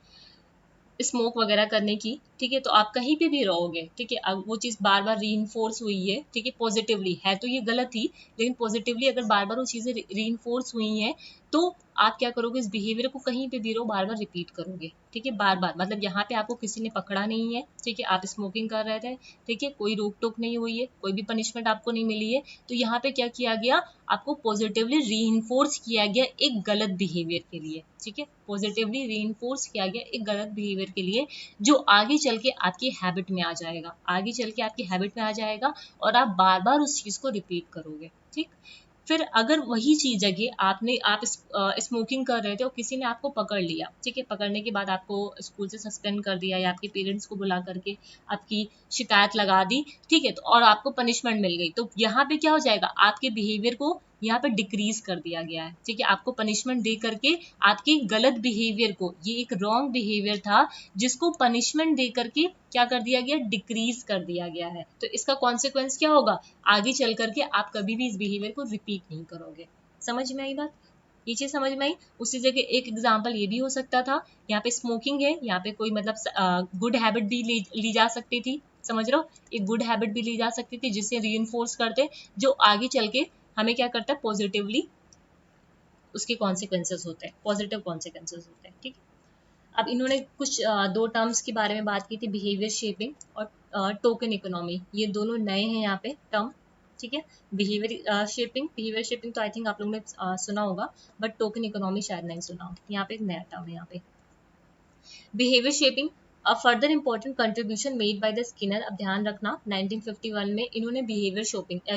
स्मोक वगैरह करने की, ठीक है, तो आप कहीं पे भी रहोगे, ठीक है, अब वो चीज़ बार बार री हुई है, ठीक है, पॉजिटिवली है तो ये गलत थी, लेकिन पॉजिटिवली अगर बार बार वो चीज़ें री हुई हैं तो आप क्या करोगे, इस बिहेवियर को कहीं पे भी रहो बार बार रिपीट करोगे, ठीक है, बार बार, मतलब यहाँ पे आपको किसी ने पकड़ा नहीं है, ठीक है, आप स्मोकिंग कर रहे थे, ठीक है, कोई रोक टोक नहीं हुई है, कोई भी पनिशमेंट आपको नहीं मिली है, तो यहाँ पे क्या किया गया, आपको पॉजिटिवली री किया गया एक गलत बिहेवियर के लिए, ठीक है, पॉजिटिवली री किया गया एक गलत बिहेवियर के लिए, जो आगे चल के आपकी हैबिट में आ जाएगा, आगे चल के आपकी हैबिट में आ जाएगा और आप बार बार उस चीज़ को रिपीट करोगे, ठीक। फिर अगर वही चीज जगह आप स्मोकिंग कर रहे थे और किसी ने आपको पकड़ लिया, ठीक है, पकड़ने के बाद आपको स्कूल से सस्पेंड कर दिया या आपके पेरेंट्स को बुला करके आपकी शिकायत लगा दी, ठीक है, तो और आपको पनिशमेंट मिल गई, तो यहाँ पे क्या हो जाएगा, आपके बिहेवियर को यहाँ पे डिक्रीज कर दिया गया है, ठीक है, आपको पनिशमेंट दे करके आपके गलत बिहेवियर को, ये एक रॉन्ग बिहेवियर था जिसको पनिशमेंट दे करके क्या कर दिया गया, डिक्रीज कर दिया गया है, तो इसका कॉन्सिक्वेंस क्या होगा, आगे चल करके आप कभी भी इस बिहेवियर को रिपीट नहीं करोगे। समझ में आई बात, ये चीज समझ में आई। उसी जगह एक एग्जांपल ये भी हो सकता था, यहाँ पे स्मोकिंग है, यहाँ पे कोई मतलब गुड हैबिट भी ली जा सकती थी, समझ रहे हो, एक गुड हैबिट भी ली जा सकती थी जिससे री करते, जो आगे चल के हमें क्या करता है, पॉजिटिवली उसके कॉन्सिक्वेंसेस होते हैं, पॉजिटिव कॉन्सिक्वेंसेस होते हैं, ठीक है। अब इन्होंने कुछ दो टर्म्स के बारे में बात की थी, बिहेवियर शेपिंग और टोकन इकोनॉमी, ये दोनों नए हैं यहाँ पे टर्म, ठीक है। बिहेवियर शेपिंग तो आई थिंक आप लोगों ने सुना होगा, बट टोकन इकोनॉमी शायद नहीं सुना हो, यहाँ पे एक नया टर्म है यहाँ पे। Behaviour shaping a further important contribution made by the Skinner. अब ध्यान रखना 1951 में इन्होंने बिहेवियर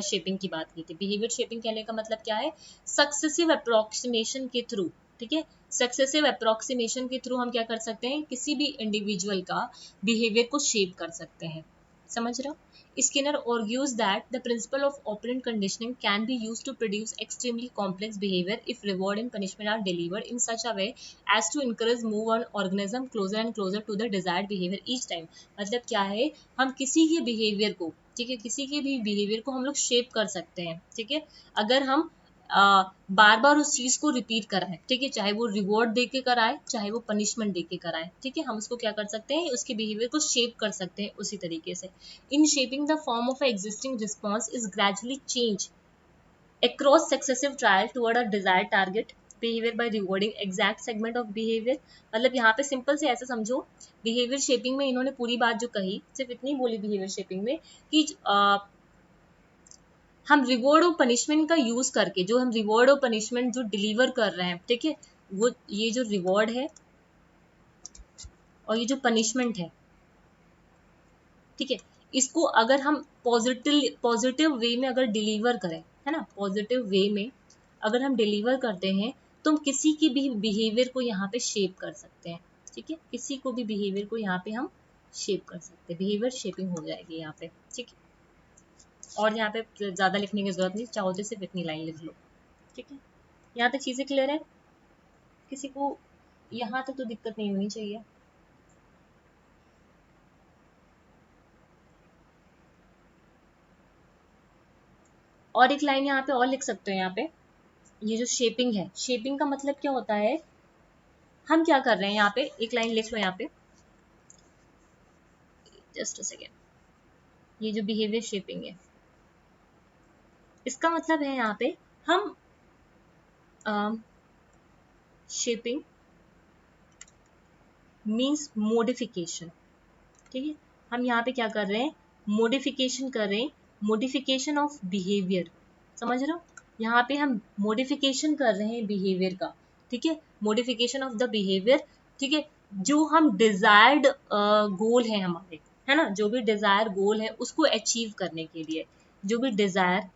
शेपिंग की बात की थी। बिहेवियर शेपिंग कहने का मतलब क्या है, सक्सेसिव अप्रोक्सीमेशन के थ्रू, ठीक है, सक्सेसिव अप्रोक्सीमेशन के थ्रू हम क्या कर सकते हैं, किसी भी इंडिविजुअल का बिहेवियर को शेप कर सकते हैं, समझ रहे हो। Skinner argues that the principle of operant conditioning can be used to produce extremely complex behavior if reward and punishment are delivered in such a way as to encourage move on organism closer and closer to the desired behavior each time। मतलब क्या है, हम किसी के behaviour को, ठीक है, किसी के भी बिहेवियर को हम लोग शेप कर सकते हैं, ठीक है, अगर हम बार बार उस चीज को रिपीट कराएं, ठीक है, चाहे वो रिवॉर्ड दे के कराए, चाहे वो पनिशमेंट दे के कराए, ठीक है, हम उसको क्या कर सकते हैं, उसके बिहेवियर को शेप कर सकते हैं उसी तरीके से। In shaping the form of existing response is gradually change across successive trial toward a desired target behavior by rewarding exact segment of behavior। मतलब यहाँ पे सिंपल से ऐसा समझो, बिहेवियर शेपिंग में इन्होंने पूरी बात जो कही सिर्फ इतनी बोली बिहेवियर शेपिंग में कि हम रिवॉर्ड और पनिशमेंट का यूज करके, जो हम रिवॉर्ड और पनिशमेंट जो डिलीवर कर रहे हैं, ठीक है, वो ये जो रिवॉर्ड है और ये जो पनिशमेंट है, ठीक है, इसको अगर हम पॉजिटिव वे में अगर डिलीवर करें, है ना, पॉजिटिव वे में अगर हम डिलीवर करते हैं तो हम किसी की भी बिहेवियर को यहाँ पे शेप कर सकते हैं, ठीक है, किसी को भी बिहेवियर को यहाँ पे हम शेप कर सकते हैं, बिहेवियर शेपिंग हो जाएगी यहाँ पे, ठीक है। और यहाँ पे ज्यादा लिखने की जरूरत नहीं, चाहो तो सिर्फ इतनी लाइन लिख लो, ठीक है। यहाँ तक चीजें क्लियर है, किसी को यहाँ तक तो दिक्कत नहीं होनी चाहिए। और एक लाइन यहाँ पे और लिख सकते हो, यहाँ पे ये जो शेपिंग है, शेपिंग का मतलब क्या होता है, हम क्या कर रहे हैं, यहाँ पे एक लाइन लिख लो, यहाँ पे जस्ट अ सेकेंड, ये जो बिहेवियर शेपिंग है इसका मतलब है यहाँ पे हम शेपिंग मीन्स मोडिफिकेशन, ठीक है, हम यहाँ पे क्या कर रहे हैं, मोडिफिकेशन कर रहे हैं, मोडिफिकेशन ऑफ बिहेवियर, समझ रहे हो, यहाँ पे हम मोडिफिकेशन कर रहे हैं बिहेवियर का, ठीक है, मोडिफिकेशन ऑफ द बिहेवियर, ठीक है, जो हम डिजायर्ड गोल है हमारे, है ना, जो भी डिजायर गोल है उसको अचीव करने के लिए, जो भी डिजायर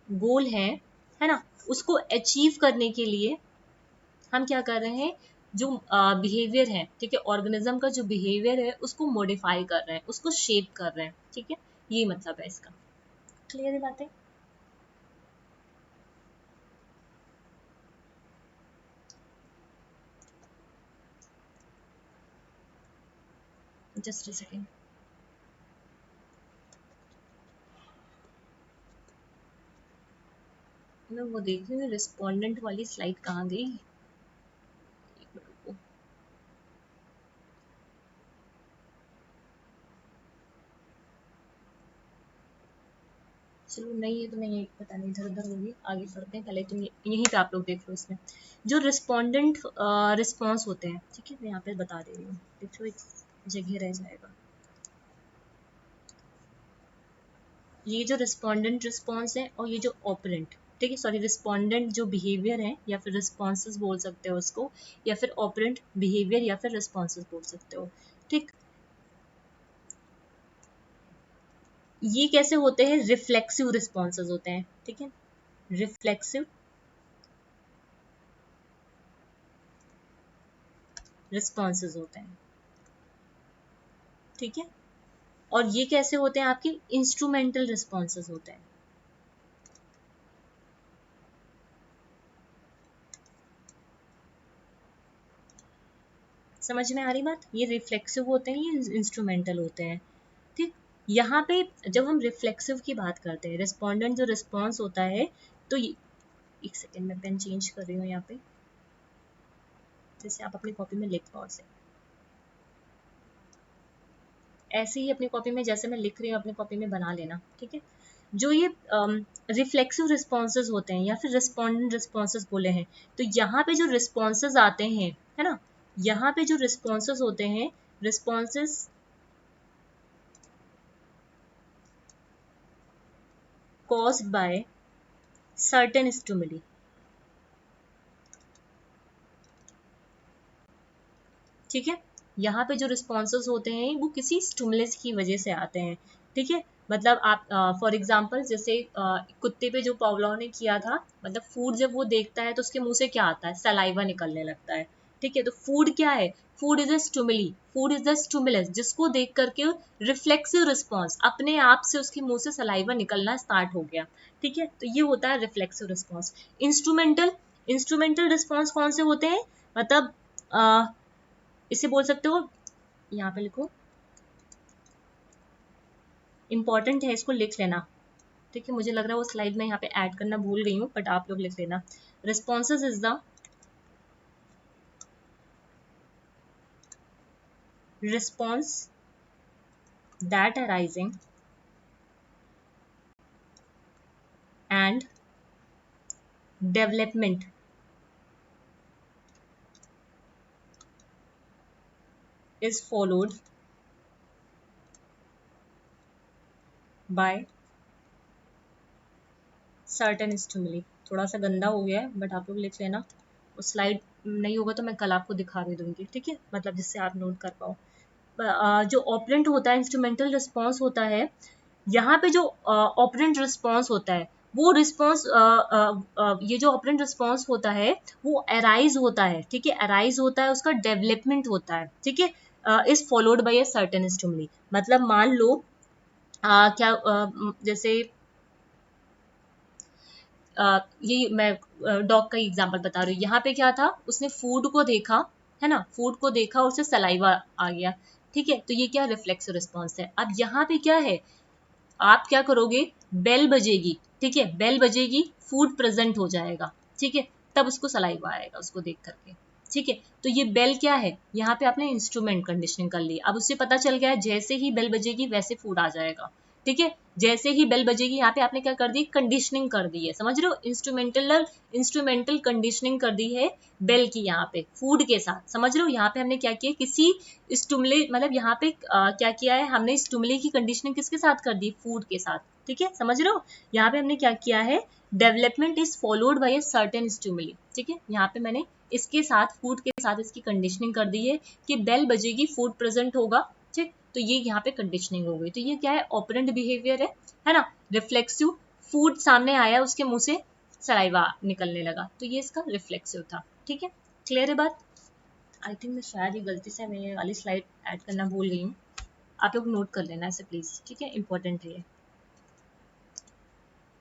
गोल है ना, उसको अचीव करने के लिए हम क्या कर रहे हैं, जो बिहेवियर है, ठीक है, ऑर्गेनिज्म का जो बिहेवियर है उसको मॉडिफाई कर रहे हैं, उसको शेप कर रहे हैं, ठीक है, ये मतलब है इसका। क्लियर है बातें, जस्ट अ सेकेंड, मैं वो देख रही हूँ रिस्पोंडेंट वाली स्लाइड कहाँ गई, एक मिनट रुको। चलो नहीं है तो मैं ये पता नहीं इधर उधर होगी, आगे पढ़ते हैं। पहले तुम यहीं पे आप लोग देख लो। इसमें जो रिस्पोंडेंट रिस्पॉन्स होते हैं, ठीक है, मैं यहाँ पे बता दे रही हूँ, देखो एक जगह रह जाएगा। ये जो रिस्पोंडेंट रिस्पॉन्स है और ये जो ऑपरेंट, ठीक है, सॉरी, रिस्पोंडेंट जो बिहेवियर है या फिर रिस्पॉन्सेस बोल सकते हो उसको, या फिर ऑपरेंट बिहेवियर या फिर रिस्पॉन्सेस बोल सकते हो, ठीक। ये कैसे होते हैं? रिफ्लेक्सिव रिस्पॉन्सेज होते हैं, ठीक है, रिफ्लेक्सिव रिस्पॉन्सेज होते हैं, ठीक है। और ये कैसे होते हैं? आपके इंस्ट्रूमेंटल रिस्पॉन्सेज होते हैं। समझ में आ रही बात? ये रिफ्लेक्सिव होते हैं, ये इंस्ट्रूमेंटल होते हैं, ठीक। यहाँ पे जब हम रिफ्लेक्सिव की बात करते हैं, रिस्पोंडेंट जो रिस्पॉन्स होता है, तो एक सेकेंड में पेन चेंज कर रही हूँ यहाँ पे, जैसे आप अपनी कॉपी में लिख पाओ ऐसे ही अपनी कॉपी में जैसे मैं लिख रही हूँ अपनी कॉपी में बना लेना, ठीक है। जो ये रिफ्लेक्सिव रिस्पॉन्सेज होते हैं या फिर रिस्पोंडेंट रिस्पॉन्सेज बोले हैं, तो यहाँ पे जो रिस्पॉन्सेज आते हैं, है ना, यहाँ पे जो रिस्पॉन्सेज होते हैं, responses caused by certain stimuli, ठीक है। यहाँ पे जो रिस्पॉन्सेज होते हैं वो किसी स्टिमुलस की वजह से आते हैं, ठीक है। मतलब आप फॉर एग्जांपल जैसे कुत्ते पे जो पावलोव ने किया था, मतलब फूड जब वो देखता है तो उसके मुंह से क्या आता है? सलाइवा निकलने लगता है, ठीक है। तो फूड क्या है? Food is a stimuli, food is the stimulus, जिसको देख करके रिफ्लेक्सिव रिस्पॉन्स अपने आप से उसके मुंह से सलाइवा निकलना स्टार्ट हो गया, ठीक है। तो ये होता है reflexive response. Instrumental instrumental response कौन से होते हैं? मतलब इसे बोल सकते हो, यहाँ पे लिखो, इंपॉर्टेंट है, इसको लिख लेना, ठीक है। मुझे लग रहा है वो स्लाइड में यहाँ पे ऐड करना भूल गई हूँ, बट आप लोग लिख लेना। Responses is the response that arising and development is followed by certain stimuli। थोड़ा सा गंदा हो गया है बट आप लोग लिख लेना, वो स्लाइड नहीं होगा तो मैं कल आपको दिखा भी दूंगी, ठीक है, मतलब जिससे आप नोट कर पाओ। जो ऑपरेंट होता है, इंस्ट्रूमेंटल रिस्पॉन्स होता है, यहाँ पे जो ऑपरेंट रिस्पॉन्स होता है वो रिस्पॉन्स, ये जो ऑपरेंट रिस्पॉन्स होता है वो अराइज होता है, ठीक है, अराइज होता है, उसका डेवलपमेंट होता है, ठीक है, is followed by a certain stimuli. मतलब मान लो क्या जैसे ये मैं डॉग का एग्जांपल बता रही हूँ। यहाँ पे क्या था, उसने फूड को देखा, है ना, फूड को देखा, उसे सलाइवा आ गया, ठीक है। तो ये क्या रिफ्लेक्सिव रिस्पॉन्स है। अब यहाँ पे क्या है, आप क्या करोगे, बेल बजेगी, ठीक है, बेल बजेगी, फूड प्रेजेंट हो जाएगा, ठीक है, तब उसको सलाइवा आएगा उसको देख करके, ठीक है। तो ये बेल क्या है, यहाँ पे आपने इंस्ट्रूमेंट कंडीशनिंग कर ली। अब उससे पता चल गया है जैसे ही बेल बजेगी वैसे फूड आ जाएगा, ठीक है। जैसे ही बेल बजेगी, यहाँ पे आपने क्या कर दी, कंडीशनिंग कर दी है, समझ रहे हो, इंस्ट्रूमेंटल कंडीशनिंग कर दी है बेल की, यहाँ पे फूड के साथ, समझ रहे हो। यहाँ पे हमने क्या किया, किसी स्टुमले, मतलब यहाँ पे क्या किया है हमने, स्टुमले की कंडीशनिंग किसके साथ कर दी, फूड के साथ, ठीक है, समझ रहे हो। यहाँ पे हमने क्या किया है, development is followed by a certain stimuli, ठीक है। यहाँ पे मैंने इसके साथ, फूड के साथ इसकी कंडीशनिंग कर दी है कि बेल बजेगी, फूड प्रेजेंट होगा, ठीक। तो ये यहाँ पे कंडीशनिंग हो गई। तो ये क्या है, ऑपरेंट बिहेवियर है ना, रिफ्लेक्सिव, फूड सामने आया, उसके मुंह से सलाइवा निकलने लगा, तो ये इसका रिफ्लेक्सिव था, ठीक है। क्लियर है बात? आई थिंक मैं शायद ही गलती से मैं ये वाली स्लाइड ऐड करना भूल गई हूँ, आप लोग नोट कर लेना इसे प्लीज, ठीक है, इंपॉर्टेंट है ये।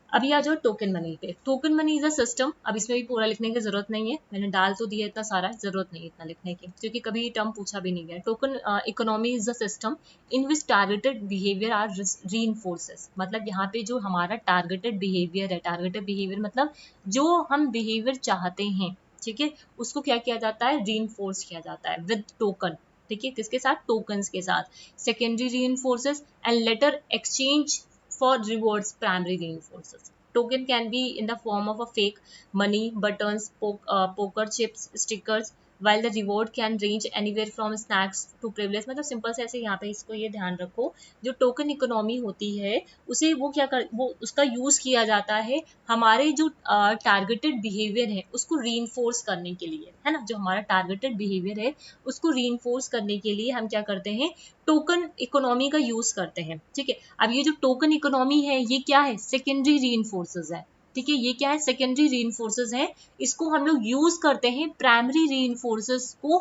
अभी आ जाओ टोकन मनी पे। Token money is a system, अब इसमें भी पूरा लिखने की जरूरत नहीं है, मैंने डाल तो दिया इतना सारा, जरूरत नहीं इतना लिखने की, क्योंकि कभी टर्म पूछा भी नहीं गया। Token economy is a system in which targeted behaviour are reinforces. मतलब यहाँ पे जो हमारा टारगेटेड बिहेवियर है, टारगेटेड बिहेवियर मतलब जो हम बिहेवियर चाहते हैं, ठीक है, उसको क्या किया जाता है, रीइंफोर्स किया जाता है विद टोकन, ठीक है, किसके साथ, टोकन्स के साथ। Secondary reinforces and later exchange for rewards primary reinforcers. Token can be in the form of a fake money, buttons, poker chips, stickers, while the reward can range anywhere from snacks to privilege. मतलब simple से ऐसे यहाँ पे इसको ये ध्यान रखो, जो टोकन इकोनॉमी होती है उसे वो क्या कर वो उसका यूज किया जाता है हमारे जो टारगेटेड बिहेवियर है उसको रीइंफोर्स करने के लिए, है ना। जो हमारा टारगेटेड बिहेवियर है उसको रीइंफोर्स करने के लिए हम क्या करते हैं, टोकन इकोनॉमी का यूज करते हैं, ठीक है। अब ये जो टोकन इकोनॉमी है ये क्या है, सेकेंडरी रीइंफोर्सेस है, ठीक है। ये क्या है, सेकेंडरी रीइंफोर्सेस है। इसको हम लोग यूज करते हैं प्राइमरी रीइंफोर्सेस को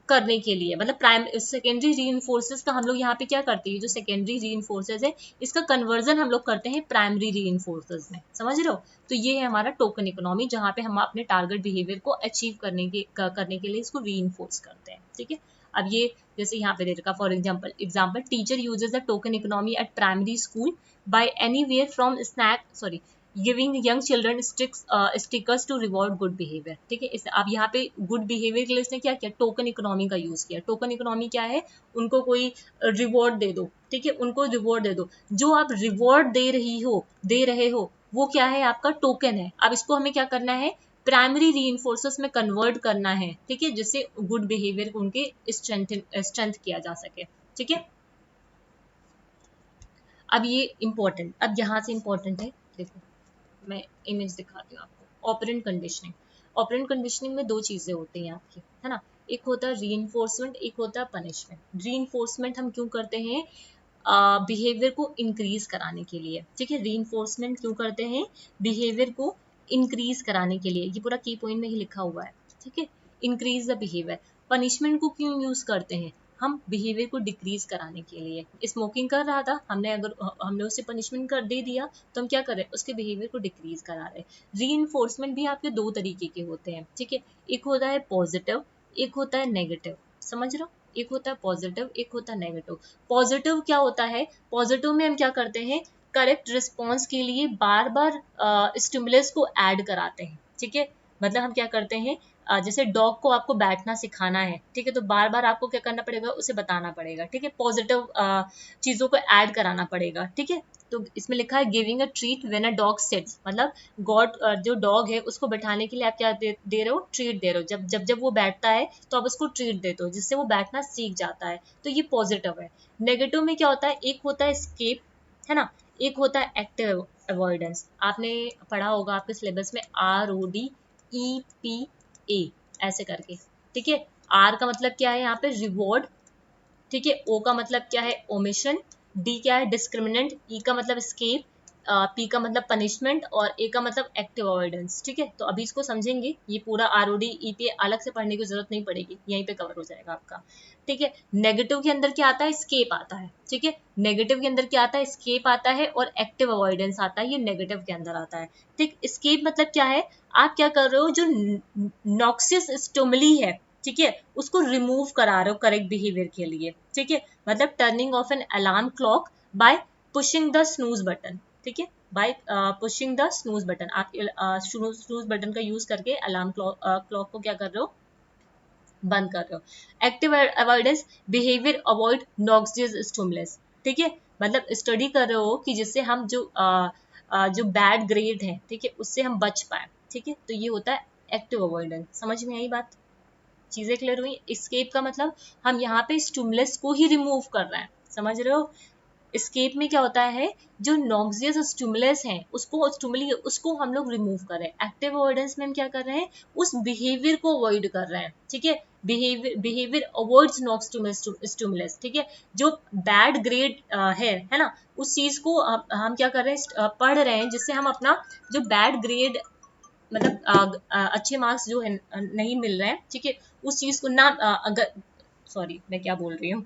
करने के लिए, मतलब सेकेंडरी रीइंफोर्सेस का हम लोग यहाँ पे क्या करते हैं, जो सेकेंडरी रीइंफोर्सेस है इसका कन्वर्जन हम लोग करते हैं प्राइमरी रीइंफोर्सेस में, समझ रहे हो। तो ये है हमारा टोकन इकोनॉमी, जहाँ पे हम अपने टारगेट बिहेवियर को अचीव करने के लिए इसको रीइंफोर्स करते हैं, ठीक है। अब ये जैसे यहाँ पे दे रखा, for example teacher uses the token economy at primary school by anywhere from giving young children stickers to reward good behaviour, ठीक है। अब यहाँ पे गुड बिहेवियर के लिए इसने क्या किया, टोकन इकोनॉमी का यूज किया। टोकन इकोनॉमी क्या है, उनको कोई रिवॉर्ड दे दो, ठीक है, उनको रिवॉर्ड दे दो। जो आप रिवॉर्ड दे रहे हो वो क्या है, आपका टोकन है। अब इसको हमें क्या करना है, प्राइमरी रीइंफोर्सेस में कन्वर्ट करना है, ठीक है, जिससे गुड बिहेवियर को उनके स्ट्रेंथ किया जा सके, ठीक है। अब ये इंपॉर्टेंट, अब यहाँ से इंपॉर्टेंट है, देखो मैं इमेज दिखाती हूँ आपको। ऑपरेंट कंडीशनिंग, ऑपरेंट कंडीशनिंग में दो चीजें होती हैं आपकी, है ना। एक होता है रीइंफोर्समेंट, एक होता है पनिशमेंट। रीइंफोर्समेंट हम क्यों करते हैं, बिहेवियर को इंक्रीज कराने के लिए, ठीक है। रीइंफोर्समेंट क्यों करते हैं, बिहेवियर को इंक्रीज कराने के लिए, ये पूरा की पॉइंट में ही लिखा हुआ है, ठीक है, इंक्रीज द बिहेवियर। पनिशमेंट को क्यों यूज करते हैं, हम बिहेवियर को डिक्रीज कराने के लिए। स्मोकिंग कर रहा था, हमने उसे पनिशमेंट कर दे दिया, तो हम क्या कर रहे हैं, उसके बिहेवियर को डिक्रीज करा रहे हैं। रीइंफोर्समेंट भी आपके दो तरीके के होते हैं, ठीक है। एक होता है पॉजिटिव, एक होता है नेगेटिव, समझ रहे हो। एक होता है पॉजिटिव, एक होता है नेगेटिव। पॉजिटिव क्या होता है, पॉजिटिव में हम क्या करते हैं, करेक्ट रिस्पॉन्स के लिए बार बार स्टिमुलस को ऐड कराते हैं, ठीक है। मतलब हम क्या करते हैं, जैसे डॉग को आपको बैठना सिखाना है, ठीक है, तो बार बार आपको क्या करना पड़ेगा, उसे बताना पड़ेगा, ठीक है, पॉजिटिव चीजों को ऐड कराना पड़ेगा, ठीक है। तो इसमें लिखा है giving a treat when a dog sits, मतलब जो डॉग है उसको बैठाने के लिए आप क्या दे रहे हो, ट्रीट दे रहे हो। जब वो बैठता है तो आप उसको ट्रीट देते हो, जिससे वो बैठना सीख जाता है, तो ये पॉजिटिव है। नेगेटिव में क्या होता है, एक होता है स्केप, है ना, एक होता है एक्टिव अवॉइडेंस। आपने पढ़ा होगा आपके सिलेबस में RODEPA ऐसे करके, ठीक है। आर का मतलब क्या है यहाँ पे, रिवॉर्ड, ठीक है। ओ का मतलब क्या है, ओमिशन। डी क्या है, डिस्क्रिमिनेंट। ई का मतलब स्केप। पी का मतलब पनिशमेंट, और ए का मतलब एक्टिव अवॉइडेंस, ठीक है। तो अभी इसको समझेंगे, ये पूरा RODEPA अलग से पढ़ने की जरूरत नहीं पड़ेगी, यहीं पे कवर हो जाएगा आपका, ठीक है। नेगेटिव के अंदर क्या आता है, स्केप आता है, ठीक है। नेगेटिव के अंदर क्या आता है, स्केप आता है, और एक्टिव अवॉइडेंस आता है, ये नेगेटिव के अंदर आता है, ठीक। स्केप मतलब क्या है, आप क्या कर रहे हो, जो नॉक्सियस स्टिमुली है, ठीक है, उसको रिमूव करा रहे हो करेक्ट बिहेवियर के लिए, ठीक है। मतलब turning of an alarm clock bye pushing the snooze button, ठीक है, bye pushing the snooze button. आप स्नूज बटन का यूज करके अलार्म क्लॉक को क्या कर रहे हो, बंद कर रहे हो। Active avoidance, behaviour avoid noxious stimulus, ठीक है। मतलब स्टडी कर रहे हो कि जिससे हम जो बैड ग्रेड है, ठीक है, उससे हम बच पाए, ठीक है। तो ये होता है एक्टिव अवॉइडेंस। समझ में आई बात, चीजें क्लियर हुई। एस्केप का मतलब हम यहाँ पे स्टिमुलस को ही रिमूव कर रहे हैं, समझ रहे हो। एस्केप में क्या होता है, जो नॉक्सियस स्टिमुलस है उसको हम लोग रिमूव कर रहे हैं। एक्टिव अवॉइडेंस में हम क्या कर रहे हैं, उस बिहेवियर को अवॉइड कर रहे हैं, ठीक है। बिहेवियर अवॉइड्स नॉक्सियस स्टिमुलस, ठीक है। जो बैड ग्रेड है ना, उस चीज को हम क्या कर रहे हैं, पढ़ रहे हैं, जिससे हम अपना जो बैड ग्रेड, मतलब अच्छे मार्क्स जो है नहीं मिल रहे हैं, ठीक है, उस चीज को ना अगर सॉरी मैं क्या बोल रही हूँ,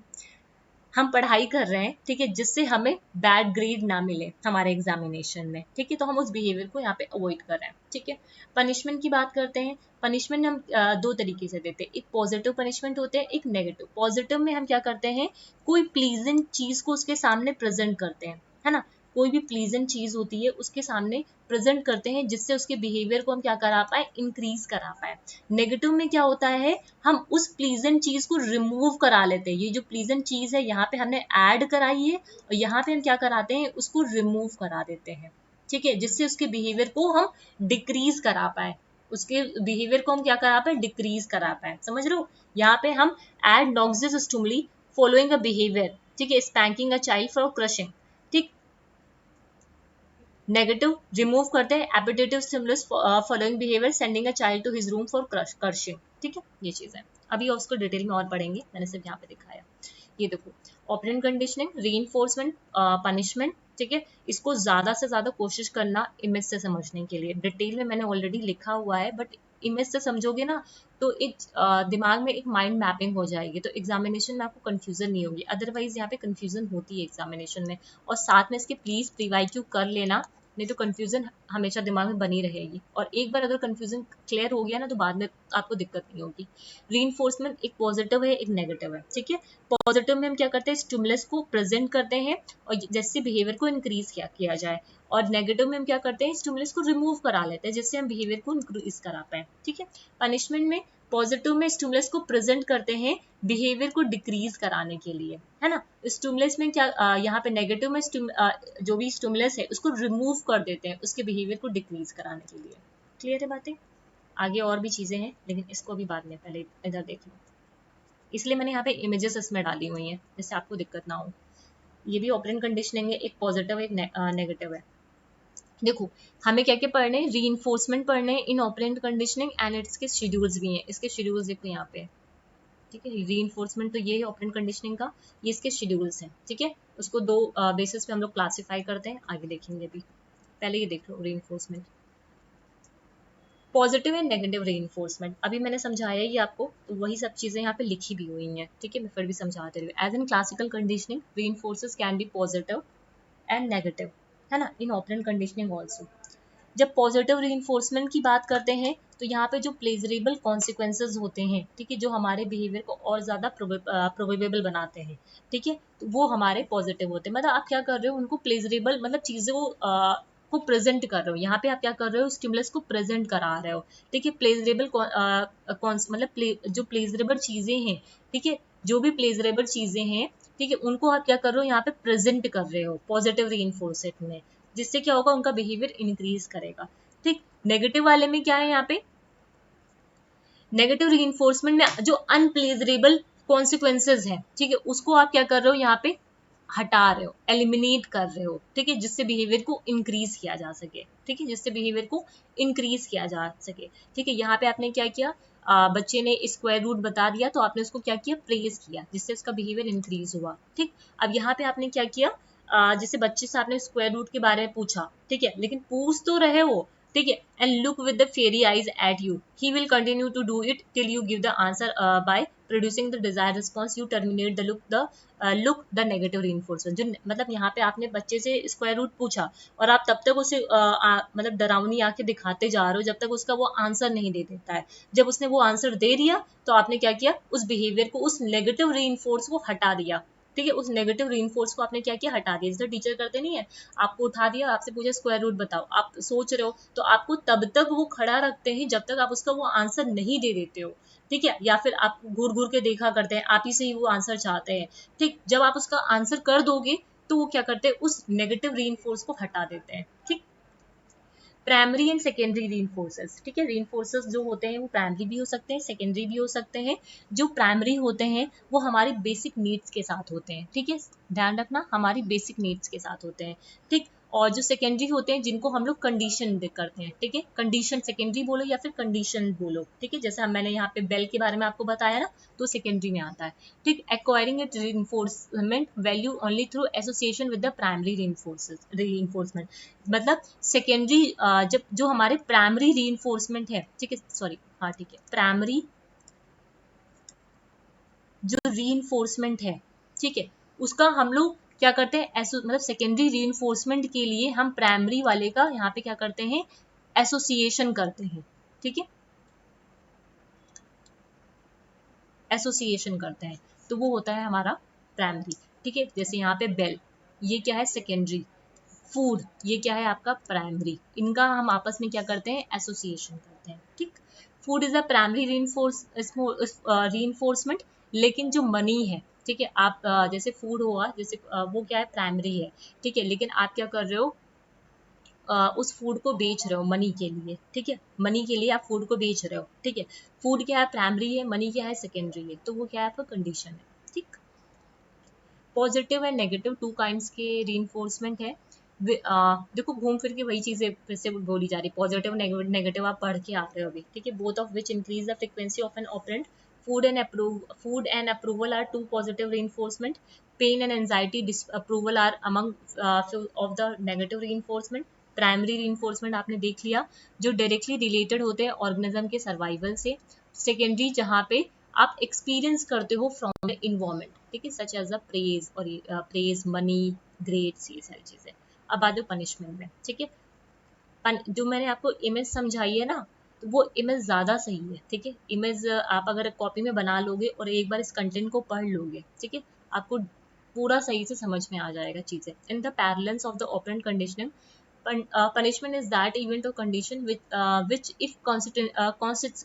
हम पढ़ाई कर रहे हैं, ठीक है, जिससे हमें बैड ग्रेड ना मिले हमारे एग्जामिनेशन में, ठीक है, तो हम उस बिहेवियर को यहाँ पे अवॉइड कर रहे हैं, ठीक है। पनिशमेंट की बात करते हैं। पनिशमेंट हम दो तरीके से देते हैं, एक पॉजिटिव पनिशमेंट होते हैं, एक नेगेटिव। पॉजिटिव में हम क्या करते हैं, कोई प्लीजेंट चीज को उसके सामने प्रेजेंट करते हैं, है ना। कोई भी प्लीजेंट चीज होती है उसके सामने प्रेजेंट करते हैं, जिससे उसके बिहेवियर को हम क्या करा पाए, इंक्रीज करा पाए। नेगेटिव में क्या होता है, हम उस प्लीजेंट चीज को रिमूव करा लेते हैं। ये जो प्लीजेंट चीज है यहाँ पे हमने ऐड कराई है और यहाँ पे हम क्या कराते हैं, उसको रिमूव करा देते हैं, ठीक है, जिससे उसके बिहेवियर को हम डिक्रीज करा पाए, उसके बिहेवियर को हम क्या करा पाए, डिक्रीज करा पाए। समझ रहे हो, यहाँ पे हम add noxious stimuli following a behaviour, ठीक है, spanking a child for crushing, ठीक। नेगेटिव रिमूव करते हैं, appetitive stimulus following behaviour sending a child to his room for crushing, ठीक है, ये चीज है। अभी उसको डिटेल में और पढ़ेंगे, मैंने सिर्फ यहाँ पे दिखाया। ये देखो, ऑपरेंट कंडीशनिंग, रीइंफोर्समेंट, पनिशमेंट, ठीक है, इसको ज्यादा से ज्यादा कोशिश करना इमेज से समझने के लिए। डिटेल में मैंने ऑलरेडी लिखा हुआ है, बट इमेज से समझोगे ना तो एक दिमाग में एक माइंड मैपिंग हो जाएगी, तो एग्जामिनेशन में आपको कंफ्यूजन नहीं होगी। अदरवाइज यहाँ पे कंफ्यूजन होती है एग्जामिनेशन में, और साथ में इसके प्लीज प्रीवाइक्यू कर लेना, नहीं तो कंफ्यूजन हमेशा दिमाग में बनी रहेगी। और एक बार अगर कंफ्यूजन क्लियर हो गया ना तो बाद में आपको दिक्कत नहीं होगी। रीइंफोर्समेंट एक पॉजिटिव है, एक नेगेटिव है, ठीक है। पॉजिटिव में हम क्या करते हैं, स्टिमुलस को प्रेजेंट करते हैं और जैसे बिहेवियर को इंक्रीज किया जाए, और नेगेटिव में हम क्या करते हैं, स्टिमुलस को रिमूव करा लेते हैं जिससे हम बिहेवियर को इंक्रीज करा पाए, ठीक है। पनिशमेंट में पॉजिटिव में स्टिमुलस को प्रेजेंट करते हैं बिहेवियर को डिक्रीज कराने के लिए, है ना। स्टिमुलस में क्या यहाँ पे नेगेटिव में जो भी स्टिमुलस है उसको रिमूव कर देते हैं उसके बिहेवियर को डिक्रीज कराने के लिए। क्लियर है बातें? आगे और भी चीजें हैं लेकिन इसको भी बाद में, पहले इधर देख लो। इसलिए मैंने यहाँ पे इमेजेस इसमें डाली हुई हैं जिससे आपको दिक्कत ना हो। ये भी ऑपरेंट कंडीशनिंग है, एक पॉजिटिव एक नेगेटिव है। देखो, हमें क्या क्या पढ़ने हैं, रीइंफोर्समेंट पढ़ने हैं इन ऑपरेंट कंडीशनिंग एंड इट्स के शेड्यूल्स भी हैं। इसके शेड्यूल्स देखो यहाँ पे, ठीक है। रीइंफोर्समेंट तो ये है ऑपरेंट कंडीशनिंग का, ये इसके शेड्यूल्स हैं, ठीक है। उसको दो बेसिस पे हम लोग क्लासिफाई करते हैं, आगे देखेंगे अभी। पहले ये देख लो reinforcement, positive and negative reinforcement. अभी मैंने समझाया ही आपको, तो वही सब चीजें यहाँ पे लिखी भी हुई हैं, ठीक है। मैं फिर भी समझाते रही हूँ। As in classical conditioning reinforces can be positive and negative, है ना, इन ऑपरेंट कंडीशनिंग ऑल्सो। जब पॉजिटिव रीइंफोर्समेंट की बात करते हैं तो यहाँ पे जो प्लेजरेबल कॉन्सिक्वेंसेज होते हैं, ठीक है, जो हमारे बिहेवियर को और ज्यादा प्रोबेबल बनाते हैं, ठीक है, तो वो हमारे पॉजिटिव होते हैं। मतलब आप क्या कर रहे हो, उनको प्लेजरेबल, मतलब चीजों को प्रेजेंट कर रहे हो। यहाँ पे आप क्या कर रहे हो, स्टिमुलस को प्रेजेंट करा रहे हो, ठीक है। प्लेजरेबल मतलब जो प्लेजरेबल चीजें हैं, ठीक है, जो भी प्लेजरेबल चीजें हैं, ठीक है, उनको आप क्या कर रहे हो, यहाँ पे प्रेजेंट कर रहे हो पॉजिटिव रीइंफोर्समेंट में, जिससे क्या होगा, उनका बिहेवियर इंक्रीज करेगा, ठीक। नेगेटिव वाले में क्या है, यहाँ पे नेगेटिव रीइंफोर्समेंट में जो अनप्लेजरेबल कॉन्सिक्वेंसेज है, ठीक है, उसको आप क्या कर रहे हो, यहाँ पे हटा रहे हो, एलिमिनेट कर रहे हो, ठीक है, जिससे बिहेवियर को इंक्रीज किया जा सके, ठीक है, जिससे बिहेवियर को इंक्रीज किया जा सके, ठीक है। यहाँ पे आपने क्या किया, बच्चे ने स्क्वायर रूट बता दिया तो आपने उसको क्या किया, प्रेज किया, जिससे उसका बिहेवियर इंक्रीज हुआ, ठीक। अब यहाँ पे आपने क्या किया, जैसे बच्चे से आपने स्क्वायर रूट के बारे में पूछा, ठीक है, लेकिन पूछ तो रहे हो, ठीक है, and look with the fiery eyes at you, he will continue to do it till you give the answer by producing the desire response, you terminate the look the negative reinforcement. जो मतलब यहाँ पे आपने बच्चे से square root पूछा और आप तब तक उसे मतलब डरावनी आंखें दिखाते जा रहे हो जब तक उसका वो आंसर नहीं दे देता है। जब उसने वो आंसर दे दिया तो आपने क्या किया, उस बिहेवियर को, उस नेगेटिव रीइंफोर्स को हटा दिया, ठीक है, उस नेगेटिव रीइंफोर्स को आपने क्या किया, हटा दिया। जैसे टीचर करते नहीं है, आपको उठा दिया, आपसे पूछा स्क्वायर रूट बताओ, आप सोच रहे हो, तो आपको तब तक वो खड़ा रखते हैं जब तक आप उसका वो आंसर नहीं दे देते हो, ठीक है, या फिर आप घूर घूर के देखा करते हैं, आप ही से ही वो आंसर चाहते हैं, ठीक। जब आप उसका आंसर कर दोगे तो वो क्या करते हैं, उस नेगेटिव रीइंफोर्स को हटा देते हैं, ठीक। प्राइमरी एंड सेकेंडरी रीइंफोर्सेस, ठीक है, रीइंफोर्सेस जो होते हैं वो प्राइमरी भी हो सकते हैं, सेकेंडरी भी हो सकते हैं। जो प्राइमरी होते हैं वो हमारी बेसिक नीड्स के साथ होते हैं, ठीक है, ध्यान रखना, हमारी बेसिक नीड्स के साथ होते हैं, ठीक। और जो सेकेंडरी होते हैं जिनको हम लोग कंडीशन करते हैं, ठीक है, कंडीशन सेकेंडरी बोलो या फिर कंडीशन बोलो, ठीक है। जैसे मैंने यहाँ पे बेल के बारे में आपको बताया ना, तो सेकेंडरी में आता है, ठीक। Acquiring it reinforcement value only through association with the primary reinforcement. मतलब सेकेंडरी जब जो हमारे प्राइमरी रीइंफोर्समेंट है, ठीक है, सॉरी, हाँ ठीक है, प्राइमरी जो रीइंफोर्समेंट है, ठीक है, उसका हम लोग क्या करते हैं, मतलब सेकेंडरी रीइंफोर्समेंट के लिए हम प्राइमरी वाले का यहाँ पे क्या करते हैं, एसोसिएशन करते हैं, ठीक है, एसोसिएशन करते हैं, तो वो होता है हमारा प्राइमरी, ठीक है। जैसे यहाँ पे बेल, ये क्या है, सेकेंडरी। फूड, ये क्या है आपका प्राइमरी, इनका हम आपस में क्या करते हैं, एसोसिएशन करते हैं, ठीक। Food is a primary reinforcement, लेकिन जो मनी है, ठीक है, आप जैसे फूड हुआ, जैसे वो क्या है, प्राइमरी है, ठीक है, लेकिन आप क्या कर रहे हो, उस फूड को बेच रहे हो मनी के लिए, ठीक है, मनी के लिए आप फूड को बेच रहे हो, ठीक है। फूड क्या है, प्राइमरी है, मनी क्या है, सेकेंडरी है, तो वो क्या है आपका कंडीशन है, ठीक। Positive and negative two kinds के रीइंफोर्समेंट है। देखो घूम फिर के वही चीजें फिर से बोली जा रही, पॉजिटिव नेगेटिव आप पढ़ के आ रहे हो अभी, ठीक है। Both of which increase the frequency of an operant. Food and approval are two positive reinforcement. Pain and anxiety disapproval are among few of the negative reinforcement. Primary reinforcement आपने देख लिया, जो डायरेक्टली रिलेटेड होते हैं organism के survival से। Secondary जहाँ पे आप एक्सपीरियंस करते हो फ्रॉम द इन्वायरमेंट, ठीक है, सच एज अ प्रेज और प्रेज, मनी, ग्रेड्स, ये सारी चीजें। अब आ जाओ पनिशमेंट में, ठीक है। जो मैंने आपको इमेज समझाई है ना, तो वो इमेज ज्यादा सही है, ठीक है। इमेज आप अगर कॉपी में बना लोगे और एक बार इस कंटेंट को पढ़ लोगे, ठीक है, आपको पूरा सही से समझ में आ जाएगा चीजें। In the parallels of the operant conditioning, punishment is that event or condition which if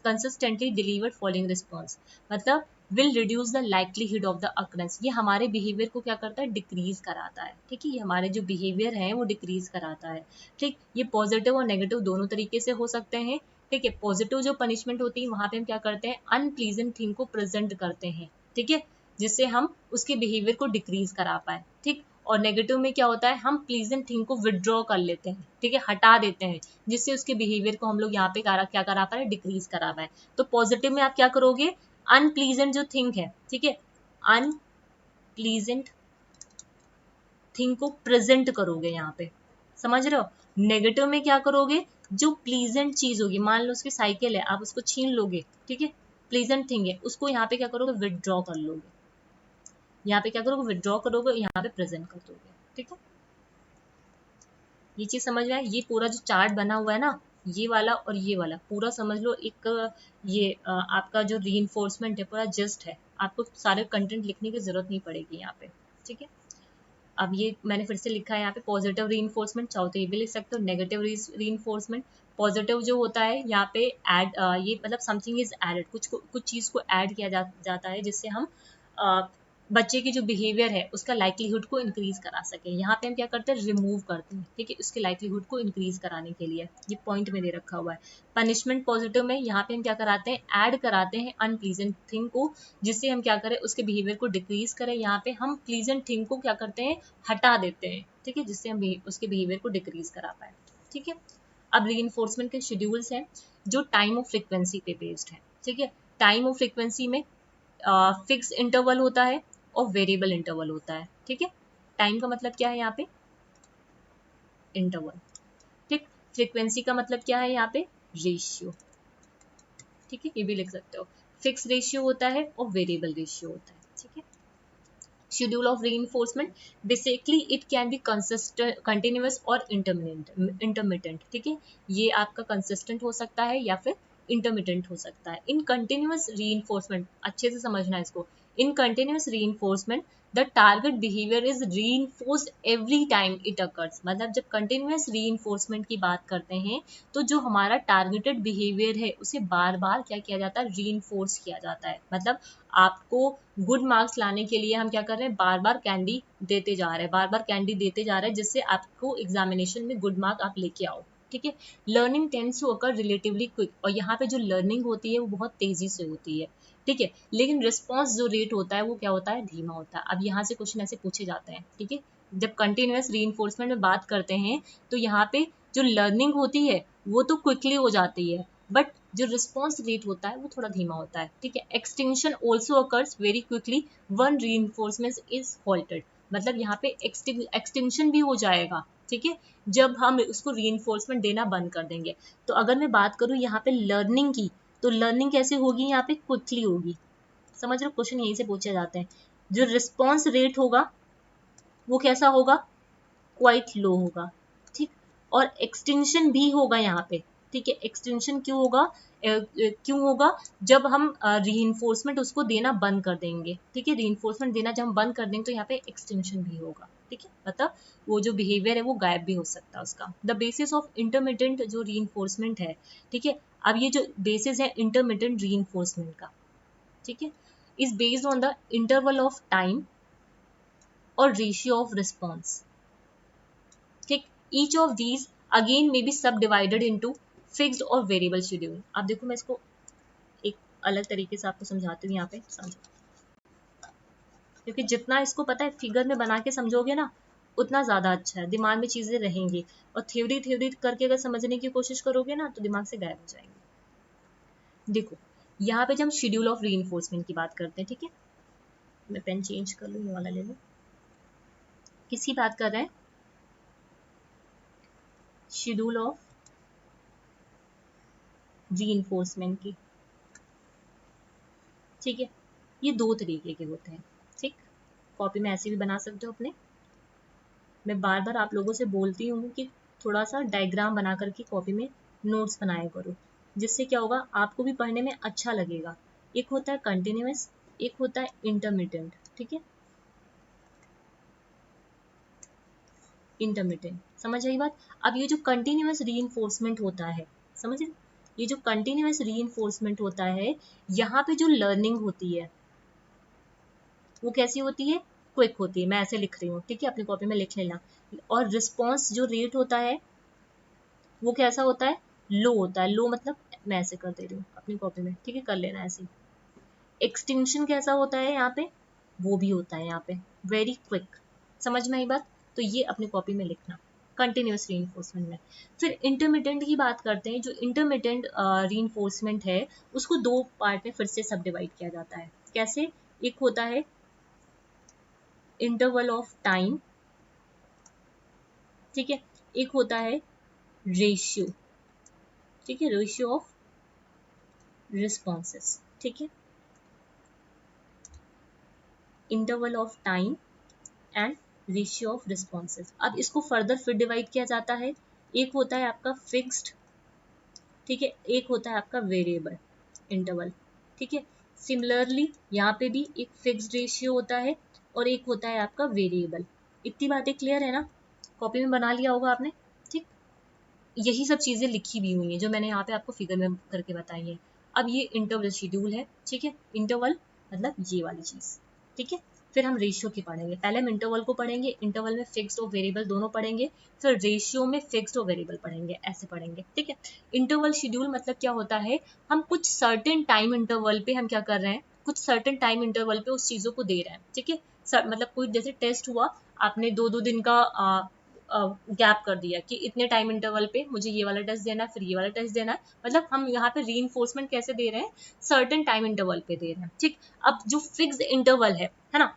consistently delivered following response, मतलब will reduce the likelihood of the occurrence। ये हमारे बिहेवियर को क्या करता है, डिक्रीज कराता है, ठीक है, ये हमारे जो बिहेवियर है वो डिक्रीज कराता है, ठीक। ये पॉजिटिव और नेगेटिव दोनों तरीके से हो सकते हैं, ठीक है। पॉजिटिव जो पनिशमेंट होती है वहां पे हम क्या करते हैं, अनप्लीजेंट थिंग को प्रेजेंट करते हैं, ठीक है, जिससे हम उसके बिहेवियर को डिक्रीज करा पाए, ठीक। और नेगेटिव में क्या होता है, हम प्लीजेंट थिंग को विदड्रॉ कर लेते हैं, ठीक है, हटा देते हैं, जिससे उसके बिहेवियर को हम लोग यहाँ पे क्या करा पाए, डिक्रीज करा पाए। तो पॉजिटिव में आप क्या करोगे, अनप्लीजेंट जो थिंग है, ठीक है, अनप्लीजेंट थिंग को प्रेजेंट करोगे यहाँ पे, समझ रहे हो। नेगेटिव में क्या करोगे, जो प्लीजेंट चीज होगी, मान लो उसकी साइकिल है, आप उसको छीन लोगे, ठीक है, प्लीजेंट थिंग है, उसको यहाँ पे क्या करोगे, विदड्रॉ कर लोगे, यहाँ पे क्या करोगे, विदड्रॉ करोगे, यहाँ पे प्रेजेंट कर दोगे, ठीक है। ये चीज समझ में आए, ये पूरा जो चार्ट बना हुआ है ना, ये वाला और ये वाला पूरा समझ लो एक ये आपका जो रीइंफोर्समेंट है पूरा जस्ट है, आपको सारे कंटेंट लिखने की जरूरत नहीं पड़ेगी यहाँ पे, ठीक है। अब ये मैंने फिर से लिखा है यहाँ पे पॉजिटिव रीइंफोर्समेंट, चाहो तो ये भी लिख सकते हो, नेगेटिव रीइंफोर्समेंट। पॉजिटिव जो होता है यहाँ पे ऐड, ये मतलब समथिंग इज एडेड, कुछ चीज को ऐड किया जाता है, जिससे हम बच्चे की जो बिहेवियर है उसका लाइक्लीहुड को इंक्रीज करा सके। यहाँ पे हम क्या करते हैं, रिमूव करते हैं, ठीक है, उसके लाइक्लीहुड को इंक्रीज कराने के लिए, ये पॉइंट में दे रखा हुआ है। पनिशमेंट पॉजिटिव में यहाँ पे हम क्या कराते हैं, ऐड कराते हैं अनप्लीजेंट थिंग को, जिससे हम क्या करें, उसके बिहेवियर को डिक्रीज करें। यहाँ पे हम प्लीजेंट थिंग को क्या करते हैं, हटा देते हैं, ठीक है, जिससे हम उसके बिहेवियर को डिक्रीज करा पाए, ठीक है। अब रीइंफोर्समेंट के शेड्यूल्स हैं जो टाइम और फ्रीक्वेंसी पे बेस्ड है, ठीक है। टाइम और फ्रीक्वेंसी में फिक्स इंटरवल होता है और वेरिएबल इंटरवल होता है, ठीक है। टाइम का मतलब क्या है यहाँ पे, इंटरवल, ठीक। फ्रीक्वेंसी का मतलब क्या है यहाँ पे, रेशियो, ठीक है, ये भी लिख सकते हो। फिक्स रेशियो होता है और वेरिएबल रेशियो होता है, ठीक है। Schedule of reinforcement, basically it can be consistent, continuous और इंटरमिटेंट, ठीक है। ये आपका कंसिस्टेंट हो सकता है या फिर इंटरमिटेंट हो सकता है। इन कंटिन्यूअस रीइंफोर्समेंट, अच्छे से समझना इसको, इन continuous reinforcement the target behaviour is reinforced every time it occurs. मतलब जब कंटिन्यूअस रीइंफोर्समेंट की बात करते हैं तो जो हमारा टारगेटेड बिहेवियर है उसे बार बार क्या किया जाता है, रीइंफोर्स किया जाता है। मतलब आपको गुड मार्क्स लाने के लिए हम क्या कर रहे हैं, बार बार कैंडी देते जा रहे हैं, बार बार कैंडी देते जा रहे हैं, जिससे आपको एग्जामिनेशन में गुड मार्क आप लेके आओ, ठीक है। Learning tends to occur relatively quick, और यहाँ पे जो लर्निंग होती है वो बहुत तेजी से होती है, ठीक है। लेकिन रिस्पॉन्स जो रेट होता है वो क्या होता है, धीमा होता है। अब यहाँ से क्वेश्चन ऐसे पूछे जाते हैं, ठीक है। जब कंटिन्यूअस रीइंफोर्समेंट में बात करते हैं तो यहाँ पे जो लर्निंग होती है वो तो क्विकली हो जाती है, बट जो रिस्पॉन्स रेट होता है वो थोड़ा धीमा होता है, ठीक है। Extinction also occurs very quickly one reinforcement is halted, मतलब यहाँ पे एक्सटिंक्शन भी हो जाएगा, ठीक है, जब हम उसको रीइंफोर्समेंट देना बंद कर देंगे। तो अगर मैं बात करूँ यहाँ पे लर्निंग की, तो लर्निंग कैसे होगी, यहाँ पे क्विकली होगी, समझ रहे हो, क्वेश्चन यहीं से पूछे जाते हैं। जो रिस्पॉन्स रेट होगा वो कैसा होगा, क्वाइट लो होगा, ठीक। और एक्सटेंशन भी होगा यहाँ पे, ठीक है। एक्सटेंशन क्यों होगा, क्यों होगा, जब हम रीइंफोर्समेंट उसको देना बंद कर देंगे, ठीक है। रीइंफोर्समेंट देना जब हम बंद कर देंगे तो यहाँ पे एक्सटेंशन भी होगा, ठीक है, मतलब वो जो बिहेवियर है वो गायब भी हो सकता है उसका। द बेसिस ऑफ इंटरमिटेंट जो रीइंफोर्समेंट है, ठीक है, अब ये जो बेसिस है इंटरमिटेंट रीइंफोर्समेंट का, ठीक है, is based on the interval of time और रेशियो ऑफ रिस्पॉन्स, ठीक। Each of these again may be सब डिवाइडेड इनटू फिक्स्ड और वेरिएबल शेड्यूल। आप देखो मैं इसको एक अलग तरीके से आपको समझाती हूँ, यहाँ पे समझो, क्योंकि जितना इसको पता है फिगर में बना के समझोगे ना उतना ज्यादा अच्छा है, दिमाग में चीजें रहेंगी। और थ्योरी थ्योरी करके अगर समझने की कोशिश करोगे ना तो दिमाग से गायब हो जाएंगे। देखो यहाँ पे जब हम शेड्यूल ऑफ रीइंफोर्समेंट की बात करते हैं, ठीक है, मैं पेन चेंज कर लूँ, ये वाला ले लूँ। किसकी बात कर रहे हैं? शेड्यूल ऑफ रीइंफोर्समेंट की, ठीक है। ये दो तरीके के होते हैं, ठीक। कॉपी में ऐसे भी बना सकते हो अपने। मैं बार बार आप लोगों से बोलती हूँ कि थोड़ा सा डायग्राम बना करके कॉपी में नोट्स बनाया करो, जिससे क्या होगा आपको भी पढ़ने में अच्छा लगेगा। एक होता है कंटिन्यूअस, एक होता है इंटरमिटेंट, ठीक है, इंटरमिटेंट, समझ आई बात। अब ये जो कंटिन्यूअस रीइंफोर्समेंट होता है, समझ रहे, ये जो कंटिन्यूअस रीइंफोर्समेंट होता है, यहाँ पे जो लर्निंग होती है वो कैसी होती है? क्विक होती है। मैं ऐसे लिख रही हूँ, ठीक है, अपनी कॉपी में लिख लेना। और रिस्पॉन्स जो रेट होता है वो कैसा होता है? लो होता है। लो मतलब मैं ऐसे कर दे रही हूँ अपनी कॉपी में, ठीक है, कर लेना ऐसे। एक्सटिंक्शन कैसा होता है यहाँ पे? वो भी होता है यहाँ पे वेरी क्विक। समझ में आई बात? तो ये अपनी कॉपी में लिखना कंटिन्यूअस रीइंफोर्समेंट में। फिर इंटरमिटेंट की बात करते हैं। जो इंटरमिटेंट रीइंफोर्समेंट है उसको दो पार्ट में फिर से सब डिवाइड किया जाता है। कैसे? एक होता है इंटरवल ऑफ टाइम, ठीक है, एक होता है रेशियो, ठीक है, रेशियो ऑफ रिस्पॉन्सेस, ठीक है, interval of time and ratio of responses. अब इसको फर्दर फिर डिवाइड किया जाता है। एक होता है आपका फिक्स्ड, ठीक है, एक होता है आपका वेरिएबल इंटरवल, ठीक है। सिमिलरली यहाँ पे भी एक फिक्स्ड रेशियो होता है और एक होता है आपका वेरिएबल। इतनी बातें क्लियर है ना? कॉपी में बना लिया होगा आपने, ठीक। यही सब चीजें लिखी भी हुई हैं जो मैंने यहाँ पे आपको फिगर में करके बताई है। अब ये इंटरवल शेड्यूल है, ठीक है, इंटरवल मतलब ये वाली चीज, ठीक है। फिर हम रेशियो की पढ़ेंगे। पहले हम इंटरवल को पढ़ेंगे, इंटरवल में फिक्स्ड और वेरिएबल दोनों पढ़ेंगे, फिर रेशियो में फिक्स्ड और वेरिएबल पढ़ेंगे, ऐसे पढ़ेंगे, ठीक है। इंटरवल शेड्यूल मतलब क्या होता है? हम कुछ सर्टेन टाइम इंटरवल पे हम क्या कर रहे हैं, कुछ सर्टेन टाइम इंटरवल पे उस चीजों को दे रहे हैं, ठीक है। मतलब कोई जैसे टेस्ट हुआ, आपने दो दो दिन का गैप कर दिया कि इतने टाइम इंटरवल पे मुझे ये वाला टेस्ट देना है, फिर ये वाला टेस्ट देना है। मतलब हम यहाँ पे रीइंफोर्समेंट कैसे दे रहे हैं? सर्टेन टाइम इंटरवल पे दे रहे हैं, ठीक। अब जो फिक्स इंटरवल है ना,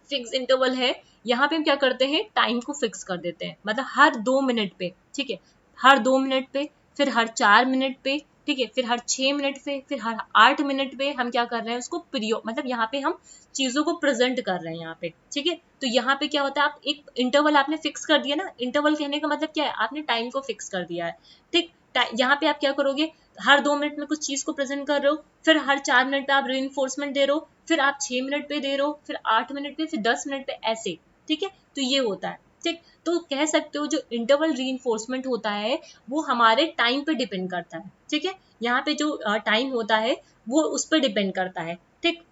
फिक्स इंटरवल है, यहाँ पे हम क्या करते हैं? टाइम को फिक्स कर देते हैं, मतलब हर 2 मिनट पे, ठीक है, हर 2 मिनट पे, फिर हर 4 मिनट पे, ठीक है, फिर हर 6 मिनट पे, फिर हर 8 मिनट पे हम क्या कर रहे हैं? उसको पीरियड, मतलब यहाँ पे हम चीजों को प्रेजेंट कर रहे हैं यहाँ पे, ठीक है। तो यहाँ पे क्या होता है? आप एक इंटरवल आपने फिक्स कर दिया ना, इंटरवल कहने का मतलब क्या है? आपने टाइम को फिक्स कर दिया है, ठीक। यहाँ पे आप क्या करोगे? हर 2 मिनट में कुछ चीज को प्रेजेंट कर रहे हो, फिर हर 4 मिनट पे आप रीइंफोर्समेंट दे रहे हो, फिर आप 6 मिनट पे दे रहे हो, फिर 8 मिनट पे, फिर 10 मिनट पे, ऐसे, ठीक है। तो ये होता है, ठीक। तो कह सकते हो जो इंटरवल रीइंफोर्समेंट होता है वो हमारे टाइम पे डिपेंड करता है, ठीक है। यहाँ पे जो टाइम होता है वो उस पर डिपेंड करता है, ठीक।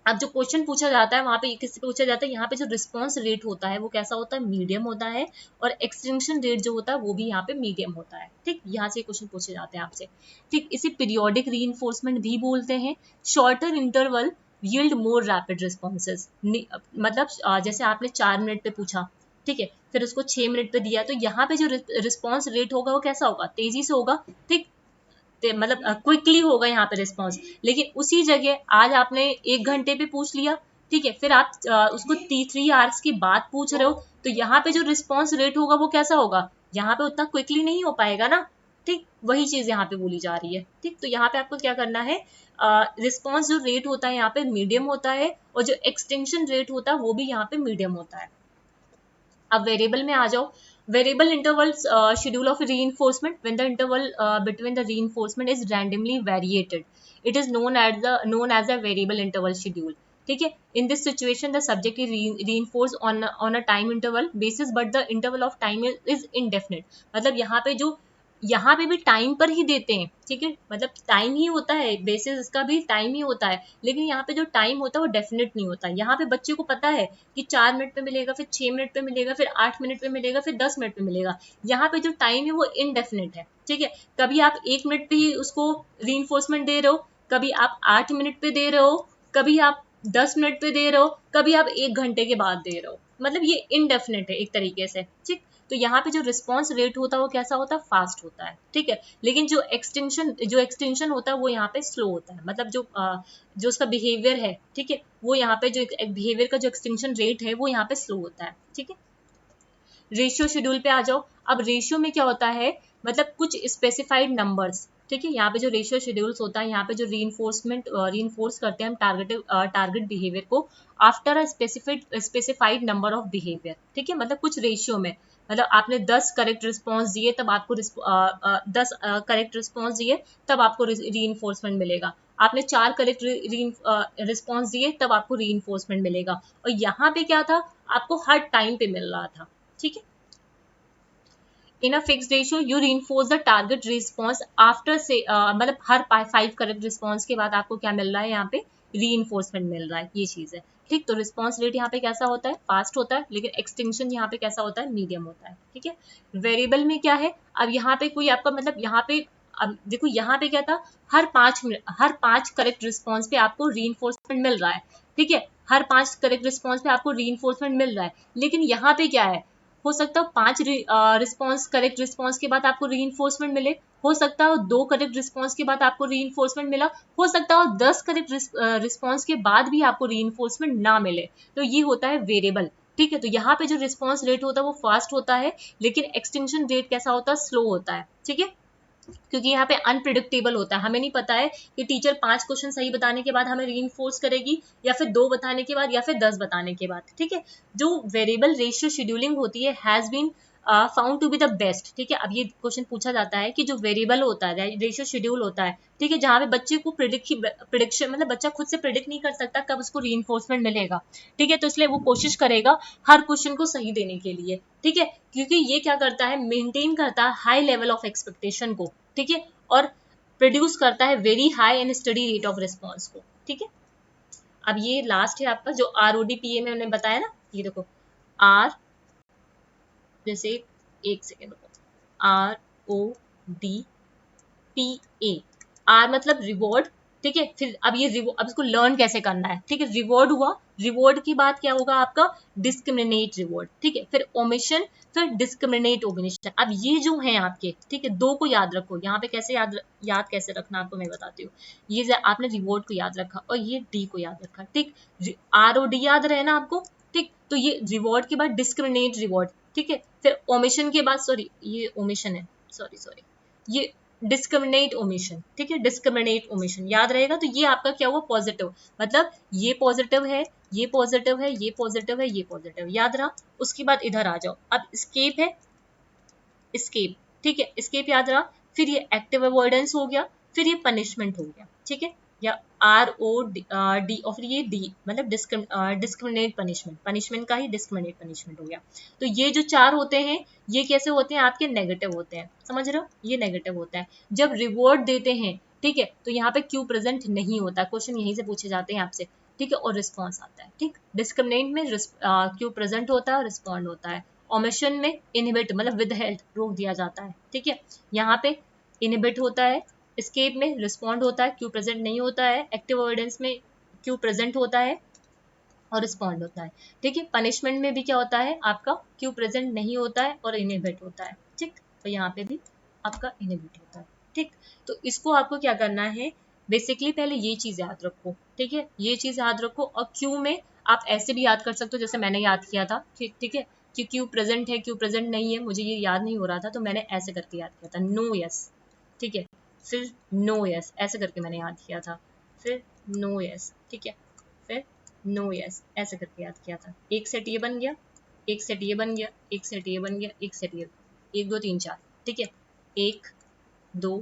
अब जो क्वेश्चन पूछा जाता है वहां पे किससे पूछा जाता है? यहाँ पे जो रिस्पॉन्स रेट होता है वो कैसा होता है? मीडियम होता है। और एक्सटेंशन रेट जो होता है वो भी यहाँ पे मीडियम होता है, ठीक। यहाँ से क्वेश्चन पूछे जाते हैं आपसे, ठीक। इसे पीरियोडिक रीइंफोर्समेंट भी बोलते हैं। Shorter interval yield more rapid responses, मतलब जैसे आपने 4 मिनट पे पूछा, ठीक है, फिर उसको 6 मिनट पे दिया, तो यहाँ पे जो रिस्पॉन्स रेट होगा वो कैसा होगा? तेजी से होगा, ठीक। मतलब क्विकली होगा यहाँ पे रिस्पॉन्स। लेकिन उसी जगह आज आपने 1 घंटे पे पूछ लिया, ठीक है, फिर आप उसको 3 आवर्स के बाद पूछ रहे हो, तो यहाँ पे जो रिस्पॉन्स रेट होगा वो कैसा होगा? यहाँ पे उतना क्विकली नहीं हो पाएगा ना, ठीक। वही चीज यहाँ पे बोली जा रही है, ठीक। तो यहाँ पे आपको क्या करना है? रिस्पॉन्स जो रेट होता है यहाँ पे मीडियम होता है, और जो एक्सटेंशन रेट होता है वो भी यहाँ पे मीडियम होता है। अब वेरिएबल में आ जाओ। Variable interval schedule of reinforcement when the interval between the reinforcement is randomly variated, it is known as a variable interval schedule, ठीक है। In this situation the subject is reinforce on a time interval basis but the interval of time is indefinite. मतलब यहाँ पे भी time पर ही देते हैं, ठीक है, मतलब टाइम ही होता है, बेसिस इसका भी टाइम ही होता है, लेकिन यहाँ पे जो टाइम होता है वो डेफिनेट नहीं होता। यहाँ पे बच्चे को पता है कि 4 मिनट पे मिलेगा, फिर 6 मिनट पे मिलेगा, फिर 8 मिनट पे मिलेगा, फिर 10 मिनट पे मिलेगा। यहाँ पे जो टाइम है वो इनडेफिनेट है, ठीक है। कभी आप 1 मिनट पे ही उसको री दे रहे हो, कभी आप 8 मिनट पे दे रहे हो, कभी आप 10 मिनट पे दे रहे हो, कभी आप 1 घंटे के बाद दे रहे हो, मतलब ये इनडेफिनेट है एक तरीके से, ठीक। तो यहाँ पे जो रिस्पॉन्स रेट होता है वो कैसा होता है, फास्ट होता है, ठीक है। लेकिन जो एक्सटेंशन होता है वो यहाँ पे स्लो होता है, मतलब जो उसका बिहेवियर है, ठीक है, वो यहाँ पे जो बिहेवियर का जो एक्सटेंशन रेट है वो यहाँ पे स्लो होता है, ठीक है। रेशियो शेड्यूल पे आ जाओ। अब रेशियो में क्या होता है, मतलब कुछ स्पेसिफाइड नंबर्स, ठीक है। यहाँ पे जो रेशियो शेड्यूल्स होता है, यहाँ पे जो रीइंफोर्स करते हैं हम टारगेट बिहेवियर को after a specified number of behaviour, ठीक है। मतलब कुछ रेशियो में, मतलब आपने 10 करेक्ट रिस्पॉन्स दिए तब आपको 10 करेक्ट रिस्पॉन्स दिए तब आपको रीइंफोर्समेंट मिलेगा, आपने 4 करेक्ट रिस्पॉन्स दिए तब आपको रीइंफोर्समेंट मिलेगा। और यहाँ पे क्या था, आपको हर टाइम पे मिल रहा था, ठीक है। In a fix ratio you reinforce the target response after से, मतलब हर 5 करेक्ट रिस्पॉन्स के बाद आपको क्या मिल रहा है, यहाँ पे रीइंफोर्समेंट मिल रहा है, ये चीज है, ठीक। तो रिस्पॉन्स रेट यहाँ पे कैसा होता है, फास्ट होता है, लेकिन एक्सटेंशन यहाँ पे कैसा होता है, मीडियम होता है, ठीक है। वेरिएबल में क्या है, अब यहाँ पे कोई आपका मतलब यहाँ पे, अब देखो यहाँ पे क्या था, हर 5 करेक्ट रिस्पॉन्स पे आपको रीइंफोर्समेंट मिल रहा है, ठीक है। हर 5 करेक्ट रिस्पॉन्स पे आपको रीइंफोर्समेंट मिल रहा है, लेकिन यहाँ पे क्या है, हो सकता है 5 करेक्ट रिस्पॉन्स के बाद आपको रीइंफोर्समेंट मिले, हो सकता है 2 करेक्ट रिस्पॉन्स के बाद आपको रीइंफोर्समेंट मिला, हो सकता है 10 करेक्ट रिस्पॉन्स के बाद भी आपको रीइंफोर्समेंट ना मिले। तो ये होता है वेरिएबल, ठीक है। तो यहाँ पे जो रिस्पॉन्स रेट होता है वो फास्ट होता है, लेकिन एक्सटेंशन रेट कैसा होता है, स्लो होता है, ठीक है। क्योंकि यहाँ पे अनप्रिडिक्टेबल होता है, हमें नहीं पता है कि टीचर 5 क्वेश्चन सही बताने के बाद हमें रीइंफोर्स करेगी या फिर 2 बताने के बाद या फिर 10 बताने के बाद, ठीक है। जो वेरिएबल रेशियो शेड्यूलिंग होती है has been found to be the best, ठीक है। अब ये क्वेश्चन पूछा जाता है कि जो वेरिएबल होता है, रेशियो शेड्यूल होता है, ठीक है, जहाँ पे बच्चे को प्रिडिक्शन, मतलब बच्चा खुद से प्रिडिक्ट नहीं कर सकता कब उसको रीइंफोर्समेंट मिलेगा, ठीक है। तो इसलिए वो कोशिश करेगा हर क्वेश्चन को सही देने के लिए, ठीक है, क्योंकि ये क्या करता है, मेंटेन करता है हाई लेवल ऑफ एक्सपेक्टेशन को, ठीक है, और प्रोड्यूस करता है very high and study rate of response को, ठीक है। अब ये लास्ट है आपका जो RODPA में हमने बताया ना, ये देखो आर, जैसे एक सेकेंड रुको, RODPA, आर मतलब रिवॉर्ड, ठीक है। फिर अब अब इसको लर्न कैसे करना है, ठीक है। रिवॉर्ड हुआ, रिवॉर्ड के बाद क्या होगा आपका, डिस्क्रिमिनेट रिवॉर्ड, ठीक है। फिर ओमिशन, फिर डिस्क्रिमिनेट ओमिशन। अब ये जो है आपके, ठीक है, 2 को याद रखो। यहाँ पे कैसे याद कैसे रखना आपको मैं बताती हूँ। ये आपने रिवॉर्ड को याद रखा और ये डी को याद रखा, ठीक। ROD याद रहे ना आपको, ठीक। तो ये रिवॉर्ड के बाद डिस्क्रिमिनेट रिवॉर्ड, ठीक है। फिर ओमिशन के बाद, सॉरी ये ओमिशन है, सॉरी ये डिस्क्रिमिनेट ओमिशन, ठीक है, डिस्क्रिमिनेट ओमिशन याद रहेगा। तो ये आपका क्या हुआ, पॉजिटिव, मतलब ये पॉजिटिव है, ये पॉजिटिव है, ये पॉजिटिव है, ये पॉजिटिव, याद रहा। उसके बाद इधर आ जाओ, अब स्केप है, स्केप, ठीक है, स्केप याद रहा। फिर ये एक्टिव अवॉइडेंस हो गया, फिर ये पनिशमेंट हो गया, ठीक है, या ROD, और फिर ये डी मतलब डिस्क्रिमिनेट पनिशमेंट, पनिशमेंट का ही डिस्क्रिमिनेट पनिशमेंट हो गया। तो ये जो 4 होते हैं ये कैसे होते हैं, आपके नेगेटिव होते हैं, समझ रहे हो, ये नेगेटिव होता है। जब रिवॉर्ड देते हैं, ठीक है, तो यहाँ पे क्यू प्रेजेंट नहीं होता, क्वेश्चन यहीं से पूछे जाते हैं आपसे, ठीक है, और रिस्पॉन्स आता है, ठीक। डिस्क्रिमिनेट में क्यू प्रेजेंट होता है और रिस्पॉन्ड होता है। ओमिशन में इनहिबिट मतलब विद हेल्थ रोक दिया जाता है, ठीक है। यहाँ पे इनहिबिट होता है, एस्केप में रिस्पॉन्ड होता है, क्यू प्रेजेंट नहीं होता है, एक्टिव अवॉइडेंस में क्यू प्रेजेंट होता है और रिस्पॉन्ड होता है, ठीक है। पनिशमेंट में भी क्या होता है, आपका क्यू प्रेजेंट नहीं होता है और इनहिबिट होता है, ठीक। तो यहाँ पे भी आपका इनहिबिट होता है, ठीक। तो इसको आपको क्या करना है, बेसिकली पहले ये चीज याद रखो, ठीक है, ये चीज याद रखो। और क्यू में आप ऐसे भी याद कर सकते हो जैसे मैंने याद किया था, ठीक है, कि क्यू प्रेजेंट है, क्यू प्रेजेंट नहीं है, मुझे ये याद नहीं हो रहा था तो मैंने ऐसे करके याद किया था, नो यस, ठीक है, फिर नो यस, ऐसे करके मैंने याद किया था, फिर नो यस, ठीक है, फिर नो यस, ऐसे करके याद किया था। एक सेट ये बन गया, एक सेट ये बन गया, एक सेट ये बन गया, एक सेट ये, 1 2 3 4, ठीक है, 1 2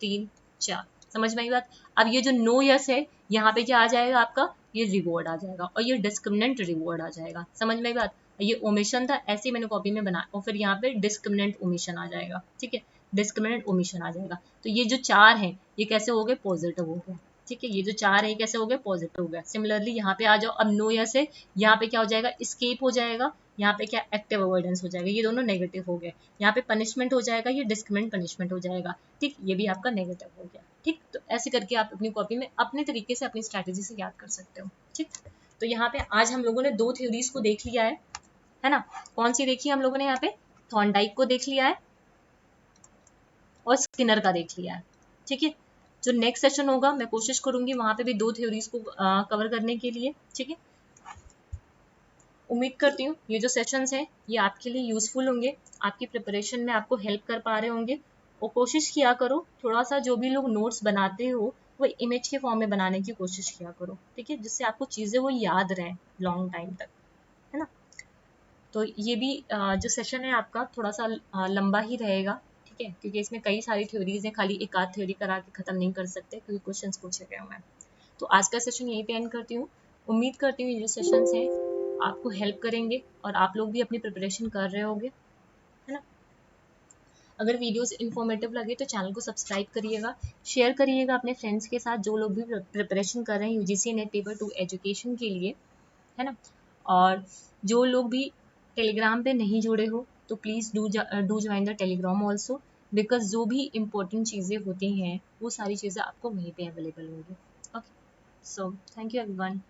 3 4, समझ में आई बात। अब ये जो नो यस है यहाँ पे क्या आ जाएगा आपका, ये रिवॉर्ड आ जाएगा और ये डिस्क्रिमिनेंट रिवॉर्ड आ जाएगा। समझ में आई बात? ये ओमिशन था, ऐसे ही मैंने कॉपी में बना और फिर यहाँ पे डिस्क्रिमिनेंट ओमिशन आ जाएगा। ठीक है, डिस्क्रिमिनेंट ओमिशन आ जाएगा। तो ये जो 4 हैं ये कैसे हो गए? पॉजिटिव हो गए। ठीक है, ये जो 4 है ये कैसे हो गए? पॉजिटिव हो गया। सिमिलरली यहाँ पे आ जाओ, अब नो या से यहाँ पे क्या हो जाएगा? एस्केप हो जाएगा। यहाँ पे क्या? एक्टिव अवॉइडेंस हो जाएगा। ये दोनों नेगेटिव हो गए। यहाँ पे पनिशमेंट हो जाएगा, ये डिस्क्रिमिनेंट पनिशमेंट हो जाएगा। ठीक, ये भी आपका नेगेटिव हो गया। ठीक, तो ऐसे करके आप अपनी कॉपी में अपने तरीके से अपनी स्ट्रैटेजी से याद कर सकते हो। ठीक, तो यहाँ पे आज हम लोगों ने 2 थ्योरीज को देख लिया है ना? कौन सी देखी हम लोगों ने? यहाँ पे थॉर्नडाइक को देख लिया है और स्किनर का देख लिया है। ठीक है, जो नेक्स्ट सेशन होगा मैं कोशिश करूंगी वहां पे भी 2 थ्योरीज को कवर करने के लिए। ठीक है, उम्मीद करती हूँ ये जो सेशंस हैं ये आपके लिए यूजफुल होंगे, आपकी प्रिपरेशन में आपको हेल्प कर पा रहे होंगे। और कोशिश किया करो थोड़ा सा, जो भी लोग नोट्स बनाते हो वो इमेज के फॉर्म में बनाने की कोशिश किया करो। ठीक है, जिससे आपको चीज़ें वो याद रहें लॉन्ग टाइम तक, है ना? तो ये भी जो सेशन है आपका थोड़ा सा लंबा ही रहेगा। ठीक है, क्योंकि इसमें कई सारी थ्योरीज हैं, खाली एक आध थ्योरी करा के खत्म नहीं कर सकते क्योंकि क्वेश्चंस पूछे गए हुए हैं। तो आज का सेशन यहीं पे एंड करती हूँ। उम्मीद करती हूँ ये जो सेशंस हैं आपको हेल्प करेंगे और आप लोग भी अपनी प्रिपरेशन कर रहे होंगे, है ना? अगर वीडियोस इन्फॉर्मेटिव लगे तो चैनल को सब्सक्राइब करिएगा, शेयर करिएगा अपने फ्रेंड्स के साथ जो लोग भी प्रिपरेशन कर रहे हैं यूजीसी नेट पेपर 2 एजुकेशन के लिए, है ना? और जो लोग भी टेलीग्राम पे नहीं जुड़े हो तो please do join the Telegram also, because जो भी इम्पोर्टेंट चीज़ें होती हैं वो सारी चीज़ें आपको वहीं पे अवेलेबल होंगी। Okay, so thank you everyone.